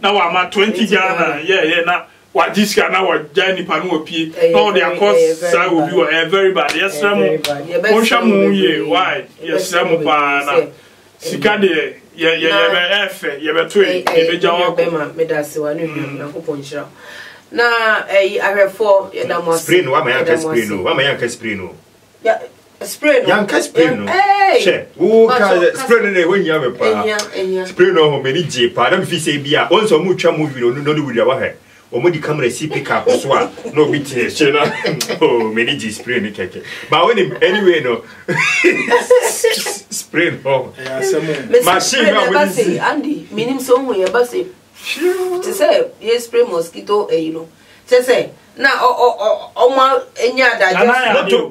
now wa ma 20 Ghana yeah na what this can now Johnny Panu P. No, they are cost will be very bad. Yes, Ramu. Why? Yes, Ramu. Sikade, na I have 4 spring, what my spring, what my spring. Yeah, spring. Young spring. Hey, who can spring when you have a pa? Spring no many J. Pardon, if you say beer, also mucha movie, no, with your head. Omodi camera see pick up as well. No bit channel. Oh, many G spray ni keke. But when anyway no. Spray no. Machine Andy, meaning so we To say yes, spray mosquito, you know. To say na omo enya da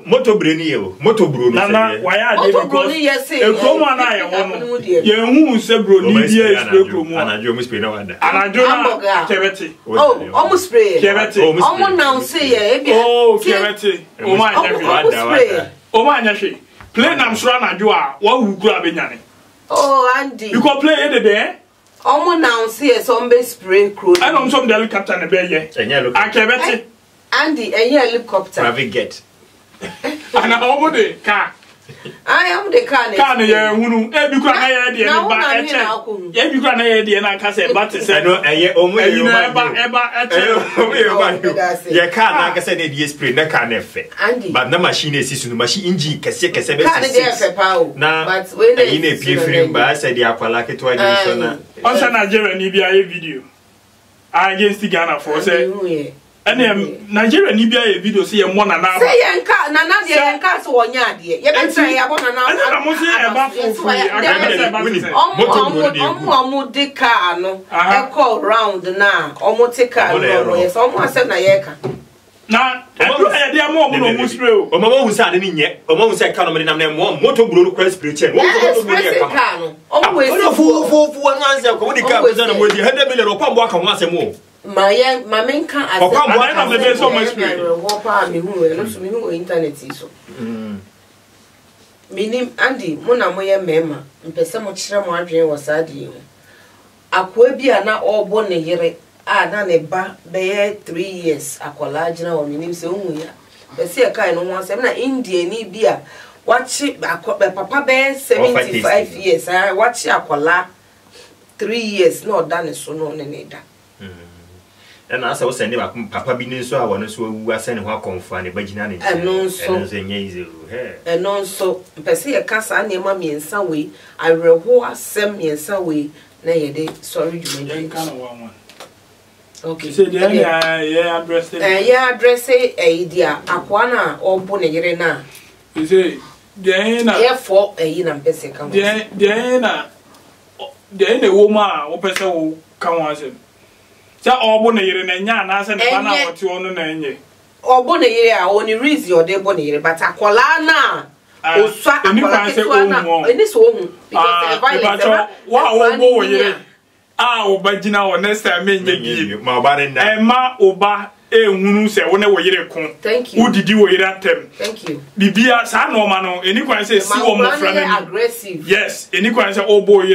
moto breni yo moto broni na why are they because e kromo na ye wono ye hu se broni die spray kromo anajo mo spray na wanda anajo na kebeti omo spray kebeti omo now say ye e bia kebeti omo anya hwe play nam sura anajo a wa hu kura benyane Andy you go play e de omo now say some be spray kromo and on some the helicopter na be ye akebeti Andy, a helicopter. Private jet. And I'm the car. I am the car. Can you who every cry idea? Every cry idea, and I can say, but I know a year or more. You can't, like I said, the spray, no can effect. But no machine is the machine engine, cassette, now, but when in a frame, but I said, the Apalaki to a also Nigeria, Nibia video against the Ghana for say. And Nigeria Nibia a video see one and now. Say Yanka, Nana, Yanka, so one yard. You can say I want to car, no, I call round now, almost take car, yes, almost a Nayaka. Now, they are more Muslim. Or Mamma who said in yet, or Mamma said, come and more motor blue crest preacher. Always for 1 answer, when you come with the 100 million or pump walk on once more. My main can I the best of my spirit. Who internet is so. Meaning Andy, Mona Moya Mema, and Pesamo Chira was adding. Aquabia not all born a year, done a ba, bear 3 years, Aqualagina or Minim Sonia. But see a kind of one, seven Indian beer. Watch it, Papa Bear 75 years. I watch Aquala 3 years, not done so no neda. And as I was sending Papa Binin, so I want to was sending her confined a vaginal and non so Pessi a cast and your mammy in some way. I reward some in some way. Nay, day, sorry, you may okay, so yeah, address a dear Aquana or Bonnerina. You say, therefore, a yin and Pessi come. Diana, the woman or person come once. So all bonnet and yan as an hour to on the name. Or bonnet, only reason or de bonnet, but Aqualana. Oh, swat and in this home. Wow, boy, but you know, next time, my body, and ma oba, who say, when I were here, thank you. Who did you wear at them? Thank you. The beer, San Romano, any one says, so aggressive. Yes, any one say, oh boy,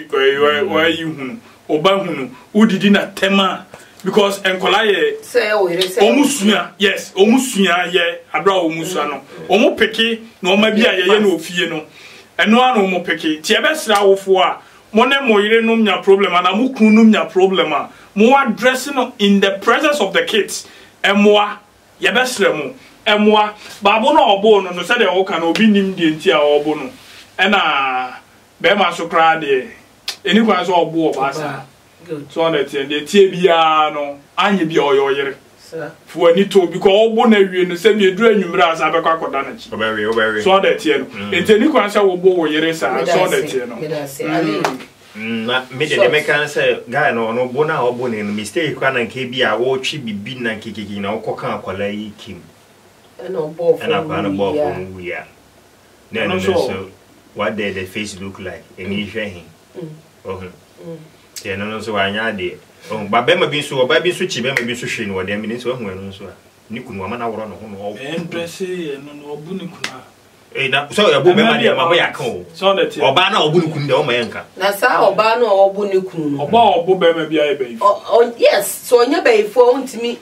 where you. Obahunu who did not tema because enkolaye say omusuya yes omusuya ye abra omusuya no omo peke na oma bia ye na ofie no eno ana omo peke ti ebesra wofo a mo ne mo yire no nya problem na mo kunu no nya problem a mo address no in the presence of the kids emoa ye besra mo emoa babo na obo no say de wo kan obi nim die nti a obo no ena be ma so kra de any one so obo obasa good so that the tie bia no anye bia oyoyere sir for any to because obo na wie no se me duru anwumra asa be kwakoda na chi obere so that tie no any one so obo oyere sa so that tie no na me de me kan say guy no no bo na obo ne mistake kwa na nke bia wo twi bibi na nkekeki na okoka akwala yi kim na obo for na kwa na bo for mu ya no so what did the face look like any hwe oh yeah no so anya de oh ba be ma bi so ba bi so chi be ma bi so hwe no de mi so hu eno so a ni kunu ama na woro no ho no dress no obu ni kunu na so obu be ma de ma ya kan o so that oba na obu ni kunu de o ma yanka na sa oba na obu ni kunu oba obu be ma bi aye be oh yes so onya be fo ntimi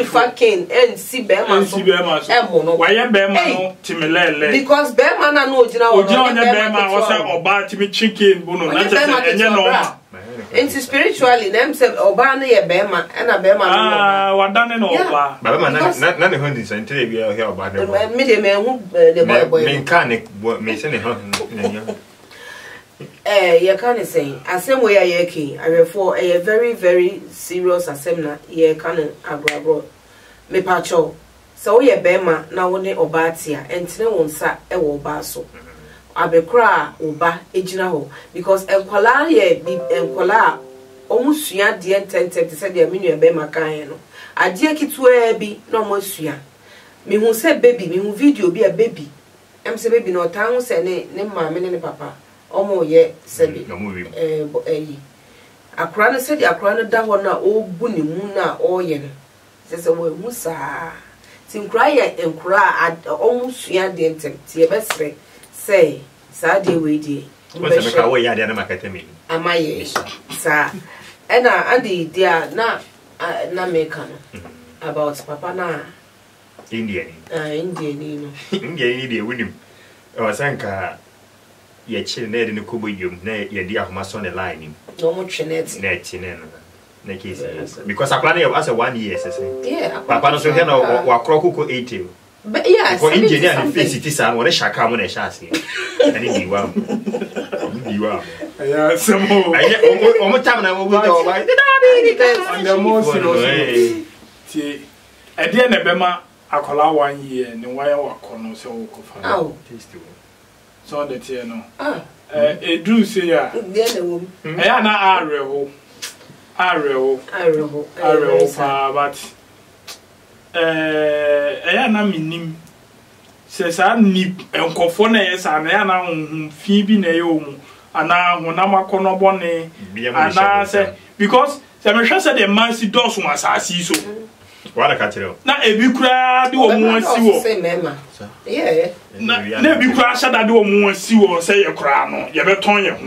fucking and si be ma so emo no why be ma no timi lele because be ma na no ogina onya be ma o say oba timi chicken bu no na je enye no into spiritually them say oba na ye be ma na be ma no wadane no oba baba na ne hondi say tell be here oba de me de me hu the boy me kan me say ne ho you can say asem we are yeki arefo a very very serious asem na ye kan agrabro me pacho so ye be ma na wo ne oba tia entene won sa e wo oba so abekra oba ejina ho because enkwala ye enkwala omusua de ntente te se de aminu be makan no ade kitwa bi na omusua me hu se baby me hu video bi a baby em se baby no tan hu se ne maame ne papa omo ye se bi akra no se de akra no da ho na obu ne mu na oye no se wo mu saa tinkra ye enkra omusua de ntente ye besre say saa de we de what's the car way ya na makete me amaye saa ena andi dia na make no about papa na Indian no Indian dey winim o sanka ye chire na de ne kobo yom na ye di ahoma so ne line nim no mo trinity na chine no na case because akwa na as a 1 year say yeah papa no so he na wa kroko 80 but yeah for engineer and face it is an one shaka mo na sha ase ani di wa yeah samo omo tam na mo go ba and the most serious ti e dey na bema akola 1 year ni why wakono se wo kofa taste so that you know e do say ya dey na wo ya na areho pa but ya na minim se sa ni enkofo na yesa na ya na fi bi na ye omu ana honam akono bone ana se because se me hwe se the man si dosu asasi so wala ka tire na ebi kura de omu asi wo yeah na ebi kura sha da de omu asi wo se ye kura no ye beton ye ho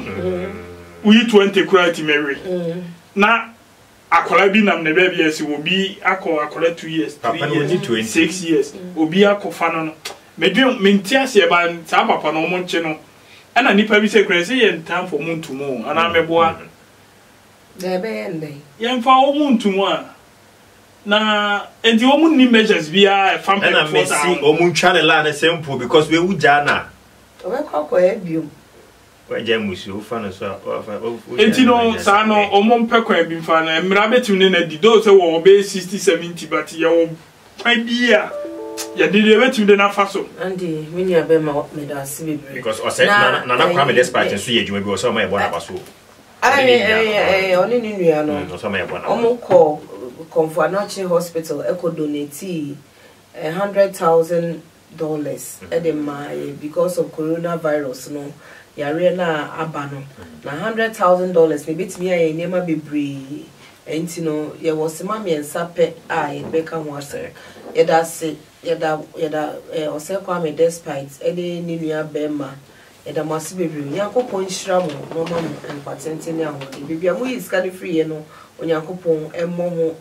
we 20 kura ti mewe na akola bi nam na be bi asi wo bi akola 2 years 6 years obi akofa no medwen mentiase e ba sa papa no mo nche no ana nipa bi se kura se ye ntam for muntumo ana meboa de be ende ye mfa o muntumo a na enti o mun ni measures bia family for that o mun twa la na simple because we uja na o be kwakọ e biom wa ja musu fa no so enti no sa no o mun pekwa bi fa na mra betim ne na di do se wo be 60 70 but ye wo pa bia ya di de betim de na fa so andi mini abe ma me da sibebre because o se na kwa me despatch so ye djuma bi o so ma ye bona ba so oni ni nua no o so ma ye bona o mun ko Comfort Hospital eco donate $100,000 at the my because of coronavirus no yare na abano na $100,000 maybe to me I never be bree and you know there was mama and sape I beka water yada say yada ose kwa me despite any nua bema yada must be bree yakopon hira mo no mama and patente ni ahode bibia mu is can free no Onyankopon emmo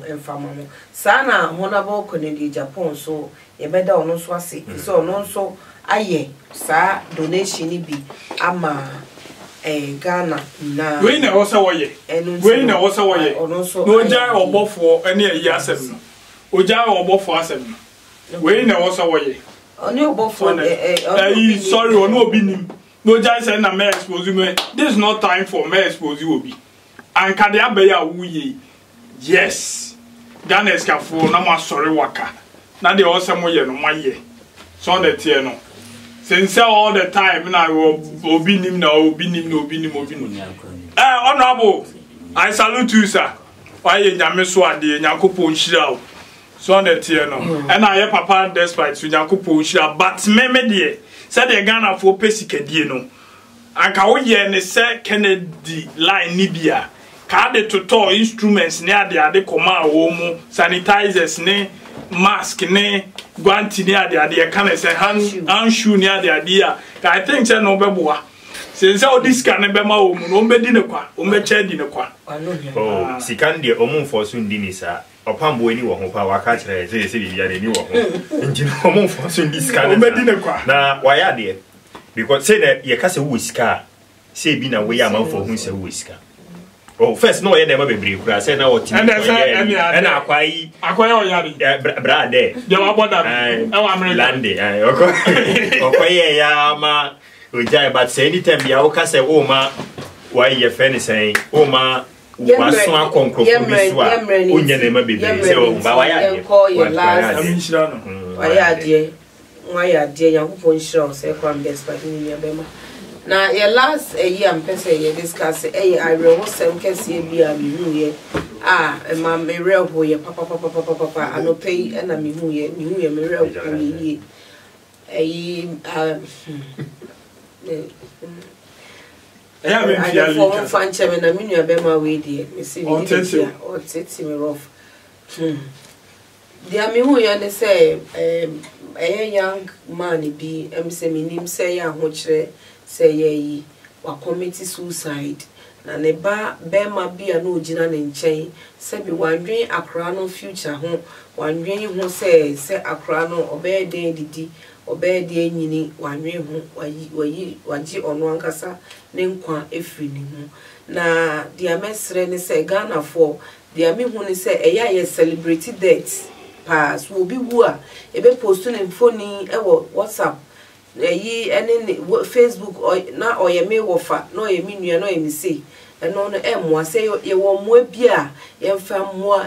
emfama mo sana honabo konedi Japan so ye beda ono so ase so ono so aye sa donation bi ama Ghana na we na wo ye ono so no jai obofo ene ayi asem no o jai obofo asem no we na wo ye oni obofo sorry ono obi nim no jai say na me expose me this is not time for me expose you obi and can they be ya wuye yes Ghana escafo na ma sorry waka na dey also mo ye no maye so that you know since all the time na obi nim honorable I salute you sir why ye nyame so ade Nyankopon hira so that you know and I hear papa despite so Nyankopon hira but me dey say the Ghana for pesikadie no anka wo ye ne say Kennedy line nibia ka de toto instruments ne ade koma wo mu sanitizers ne mask ne guanti ne ade can say hand shoe ne ade I think say no beboa since all this can be ma wo mu no mbedi ne kwa o meche di ne kwa oh sikan de omun for so ndi ni sa opambo ani wo ho pa waka kire se bibia de ni wo ho nti omun for so ndi scan o mbedi ne kwa na waya de because say that ye ka se wo sika say bi na we ya man for hu se wo sika. Oh, first no, you never be brave. I said now, and I quite o yari. Brad, there. You are born there. I'm landing. Okay, yeah, ma. But say anytime you are say, oh ma, why your friend saying, oh ma, was so uncompromised. Unya never be brave. So, but why call your last? Why are dear? Why are dear young phone show? Say, come despite me, Bema. na your last year mpese ye discuss arewo sem kese bia me hu ye ma me reho ye papa anope na me hu ye me reho ye I for fan chairman na me nua be ma we die me see me tete me rough dia me hu ye ne say a young man bi say me nim say ya ho kire say ye wa commit suicide na ne ba ma bia na ogina ne nchen say bi wanwen akra no future ho wanwen ho say akra no obe den didi obe de nyini wanwen ho waji ono ankasa ne nkwa efiri ni ho na dia mesre ne say Ghana for dia me hu ne say eya ye celebrate death pass will be wua ebe post ne mfoni ewo WhatsApp yi ene Facebook na oye me wofa na oye me nua na oye me say eno no emwa say ye wo mo bia ye mfa mo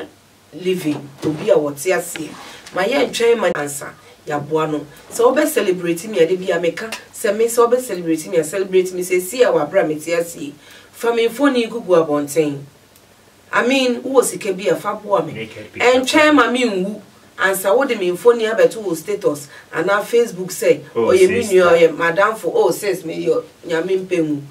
living obi a wote ase ma ye ntwen ma ansa ya boa no so obe celebrate me ade bia meka se me so obe celebrate me celebrate me say see our bra me te ase fa me mfoni gugu abonten I mean who was ike bia fa boa me ntwen ma me nwu ansa wo de me mfoni abeto status and na Facebook say oye me nua oye madam for says me yo nyame mpemu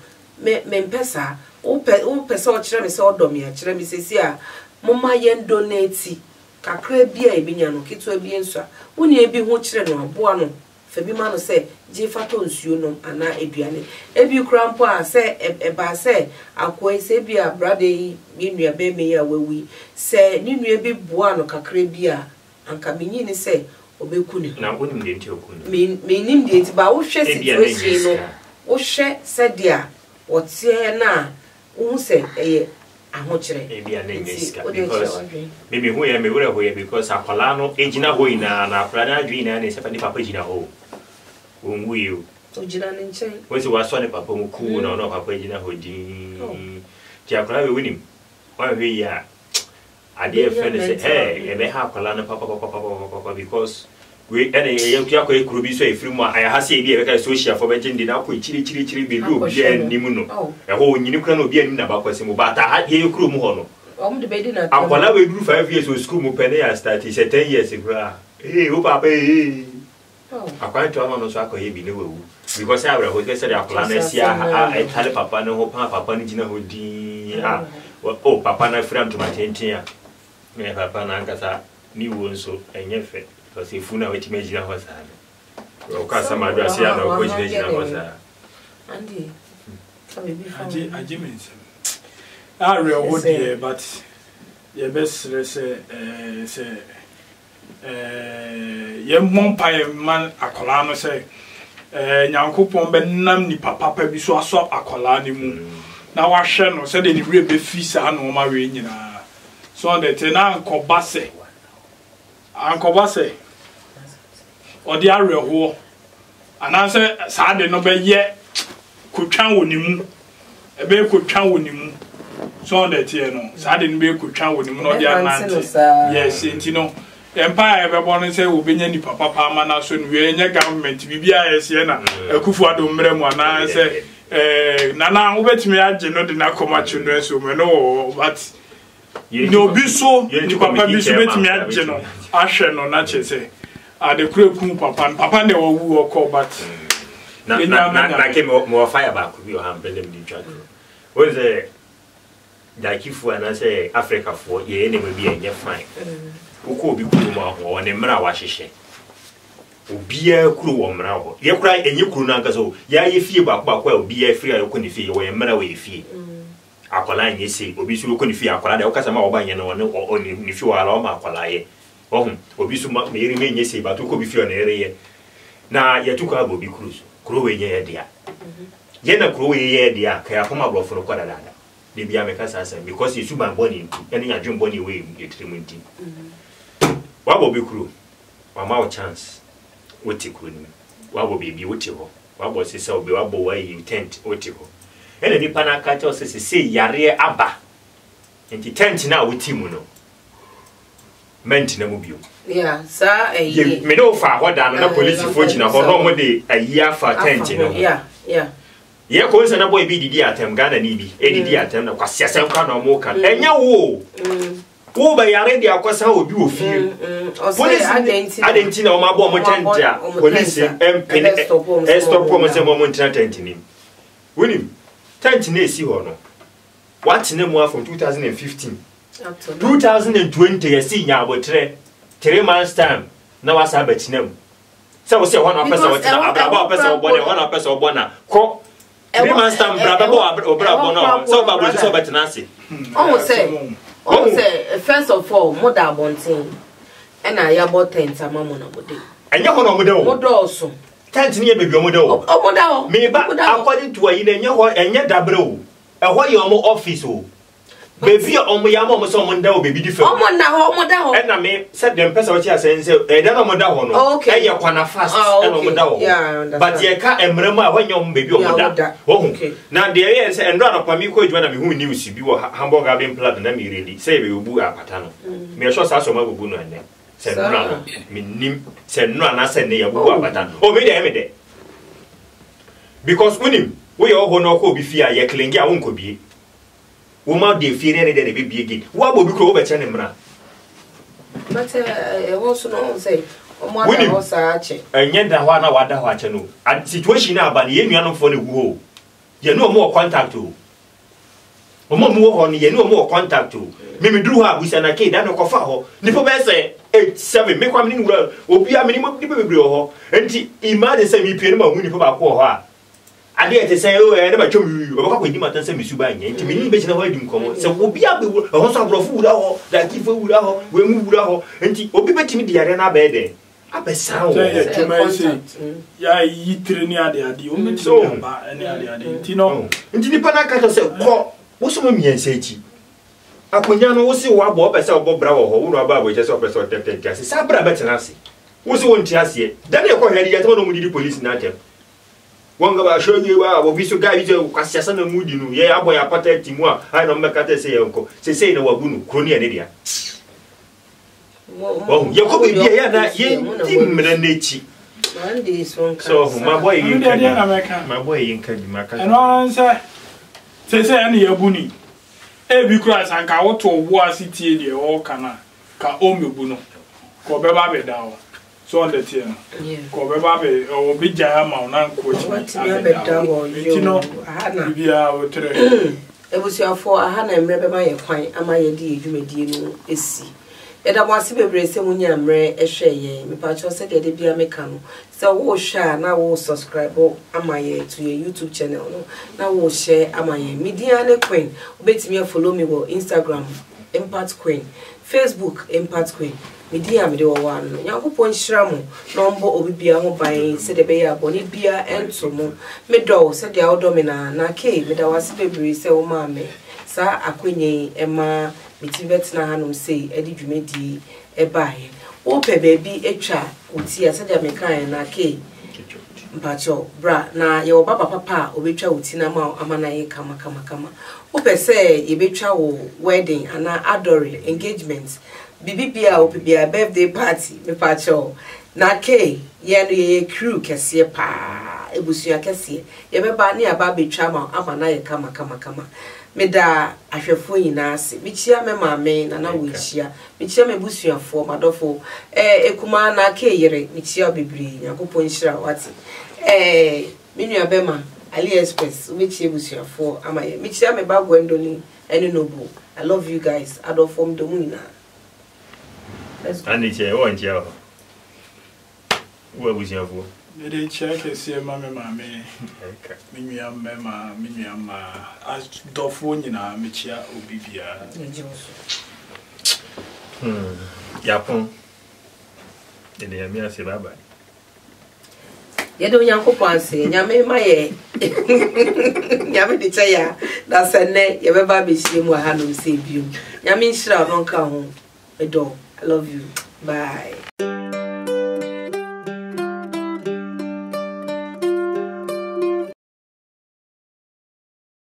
me mpesa o pesa o kire me say odom ya kire me say a mama yen donate kakra bia e binya no keto bia nso woni e bi ho kire no aboa no fa bi ma no say je fato nsuo no ana eduane e bi krampo a say e ba say akoi say bia brother yi nua be me ya wawi say ni nua bi boa no kakra bia anka menyi ni say obekuni na wonim de nti okuni me nim de nti ba wo hwe situation no wo hwe say dia wotie na wo say eye ahochire bia na nyeska because me hu ya me wura ho ya because akwala no ejina ho ina na akwala adwi na ne sefa ni papa jina ho wonwu you ojina ne nchen we se waso ne papa mu ku na no papa jina ho din ti akwala we winim wa hwe ya ade friend say hey e be ha akwala no papa because we ene ye ku akwa ekuru bi so efiri mu aya ha se e bi e be ka social for be jindi na akwa chiri be bi obi anim no e ho nyini kura na obi anim na ba kwase mu ba ta ha ye ekuru mu ho no de be di na akwala we duru 5 years o school mu pene ya start is 10 years kura o papa akwa to ama no so akwa ye bi ne wewu because I will say the akwala na sia a tale papa no ho papa ni jina ho di papa na friend to matenti ya me papa na nkasa ni wo nso enye fe because if una weti mejina ho sa o ka sama do asia na ko jina ho sa andi ka be bi fa aji mense real wood here but ye best say ye monpae man akola no say nyankopon be nam ni papa bi so aso akola ni mu na wa hwe no say de ni wure be fi sa no ma we nyina so that na ankoba say odi areho anase sa de no be ye kotwan wonimu ebe kotwan wonimu so that no sa de no be kotwan wonimu no de anante yes entino empire be born say obenya ni papa ama na so no we nya government bibia yes ye na akufu adomre mu anase nana obetimi age no de na komachi no so me no but no biso ni papa biso betimi age no ahwe no na chese ade kure ku papa ne wo wu okọ but na ke mo fire back bi o ham belem di twa o ze dakifu ana say Africa for ye ne me bi enye fine uko obi kuru ma ho ne mra wa hihye obia kuru wo mra ho ye kura enye kuru na nka so ya ye fie baako obia free ayo ko ne fie wo ye mra wo ye fie akola nye se obi su ko ne fie akola da okasa ma wo ba nye no ne fie wala o ma akola ye obi su ma me ri nye se ba to ko bi fie na ere ye na ye to ko abo bi kuru we nye ye dia ye na kuru we ye dia ka ya poma bro foro kwada dada de bia me kasa asa because you su ban boni ene ya dwon boni we etremunti wabo bi kuru mama o chance woti kuru ni wabo bi woti ho wabo sisa obi wabo wa yi tent woti ho ene ni pana ka cho se yare aba enti tent na woti mu no ment na mu bio yeah sa me no fa ho da no na police fo gina ho no mo de ayi afa tent no yeah ye ko nsa na boy bi didi atem Ghana ni bi didi atem na kwase asem kwa na mo kan enya wo ba yare dia akwasa obi ofie police adenti na o ma bo mo tentia police empene stop mo se mo tentia ni wonim tentia na esi ho no what na mo from 2015 2020 yesi nya abotre 3 months time na wasa batinam se wo se ho na pesa wotina abraba pesa obone ho na pesa obona ko 3 months time braba bo obraba no so ba bo so batina se say first of all moda bontin and I about tent amamo na mode enya ho no mode o modo so tent ni e bebi o mode o moda o me ba according to ayi na enya ho enya dabre o e ho ye omo office o bebi omo ya mo so mo nda o bebi di fa omo na ho moda ho e na me said dem person what you say e da na moda ho no e ye kwana fast e no moda ho but ye ka emremu a ho nya omo bebi o moda ho na de ye say endo na kwami ko edwa na me hu news bi wo Hamburg Garden Plat na me really say be obu apata no me sure sa so ma bubu no ene say no na me nim say no na say ne ya bubu apata o me de because unim we yo ho no ko bi fi a ye klingi a won ko bi wo ma de fi ne de be bi again wo abobi ko wo be che ne mra but wo so no say o mo da ho sa ache enye da ho na wada ho ache no situation na aba ne ye nuanom fo ne gu ho ye no mo contact o mo ho ne ye no mo contact o me duru ha abusa na ke da no kofa ho ni fo be say 87 me kwa me ni wura obi a me ni mo ni bebre ho enti imagine say me pie no ma hu ni fo ba ko ho a ade ete say o e na ba twom o ba kwa di matan say me su ba nya enti me ni be china ho adim komo say obi a be ho so abrofo wura ho da kifo wura ho we mu wura ho enti obi betimi di yare na ba de abesa o ya yitre ni ade o me so ba ene ade enti no enti ni pa na ka say ko wo so ma miensa echi akonya no wo se wo abo opese obo bra wo ho wo aba abo je se opese otete ase sa bra betena ase wo se won ti ase da ne ko heri ya to no mudi police na atem wonga ba shoye wa wo biso ga biso kwasiasa na mudi no ye abo ya pata timu a ai no mekata se ye nko se na wabunu kroni ene dia ye ko bi ya na ye timre nechi so my boy yin ka di maka no say ani yabuni e bi kura san ka woto wo asiti de o kana ka o mebu no ko be ba be dawo so on the tie no ko be ba be o bi ja ma na ko chi be dawo yo ana bia o tre ebusuafo aha na emre be ma ye kwan ama ye di edwumadi no esi eda mo ase bebre se munya mre ehwe ye mepa cho se de bia meka no so wo share na wo subscribe ama ye to your YouTube channel no na wo share ama ye media ne queen obetimi follow me wo Instagram Impact Queen, Facebook Impact Queen media me de wo wan no yakopon hira mo no mbo obi bia ho ban se de be ya boni bia ento mo me do se de awodo me na ke me da wase bebre se wo ma me sa akwenye ema mitibet na hanum sei edi dwumedi ebae wo pe baby etwa uti ase de mekan na ke mpacho bra na ye wo baba papa obetwa uti na ma amana ye kama wo pe se ye betwa wo wedding ana adore engagement bibibia o bibia birthday party me pacho na ke ye no ye crew kese pa ebusua kese ye beba ne aba betwa ma amana ye kama meda ahwefo nyina ase michia me maame na na wochia michia me busuafo madofo ekuma na keyere michia bebri yakopon hira wati minua bema AliExpress michia busuafo amaye michia me ba gwendoli eni nobu I love you guys adofo mdomu nyina ani che o njia wo busuafo they check and see mama minua ma as dofo nyina mechia obibia yapon ene ya mi ase baba ye do nyankopon ase nyame maye nyame de chaya da sene ye beba be hie mu ha no se biom nyame nhira no nka ho edo I love you bye.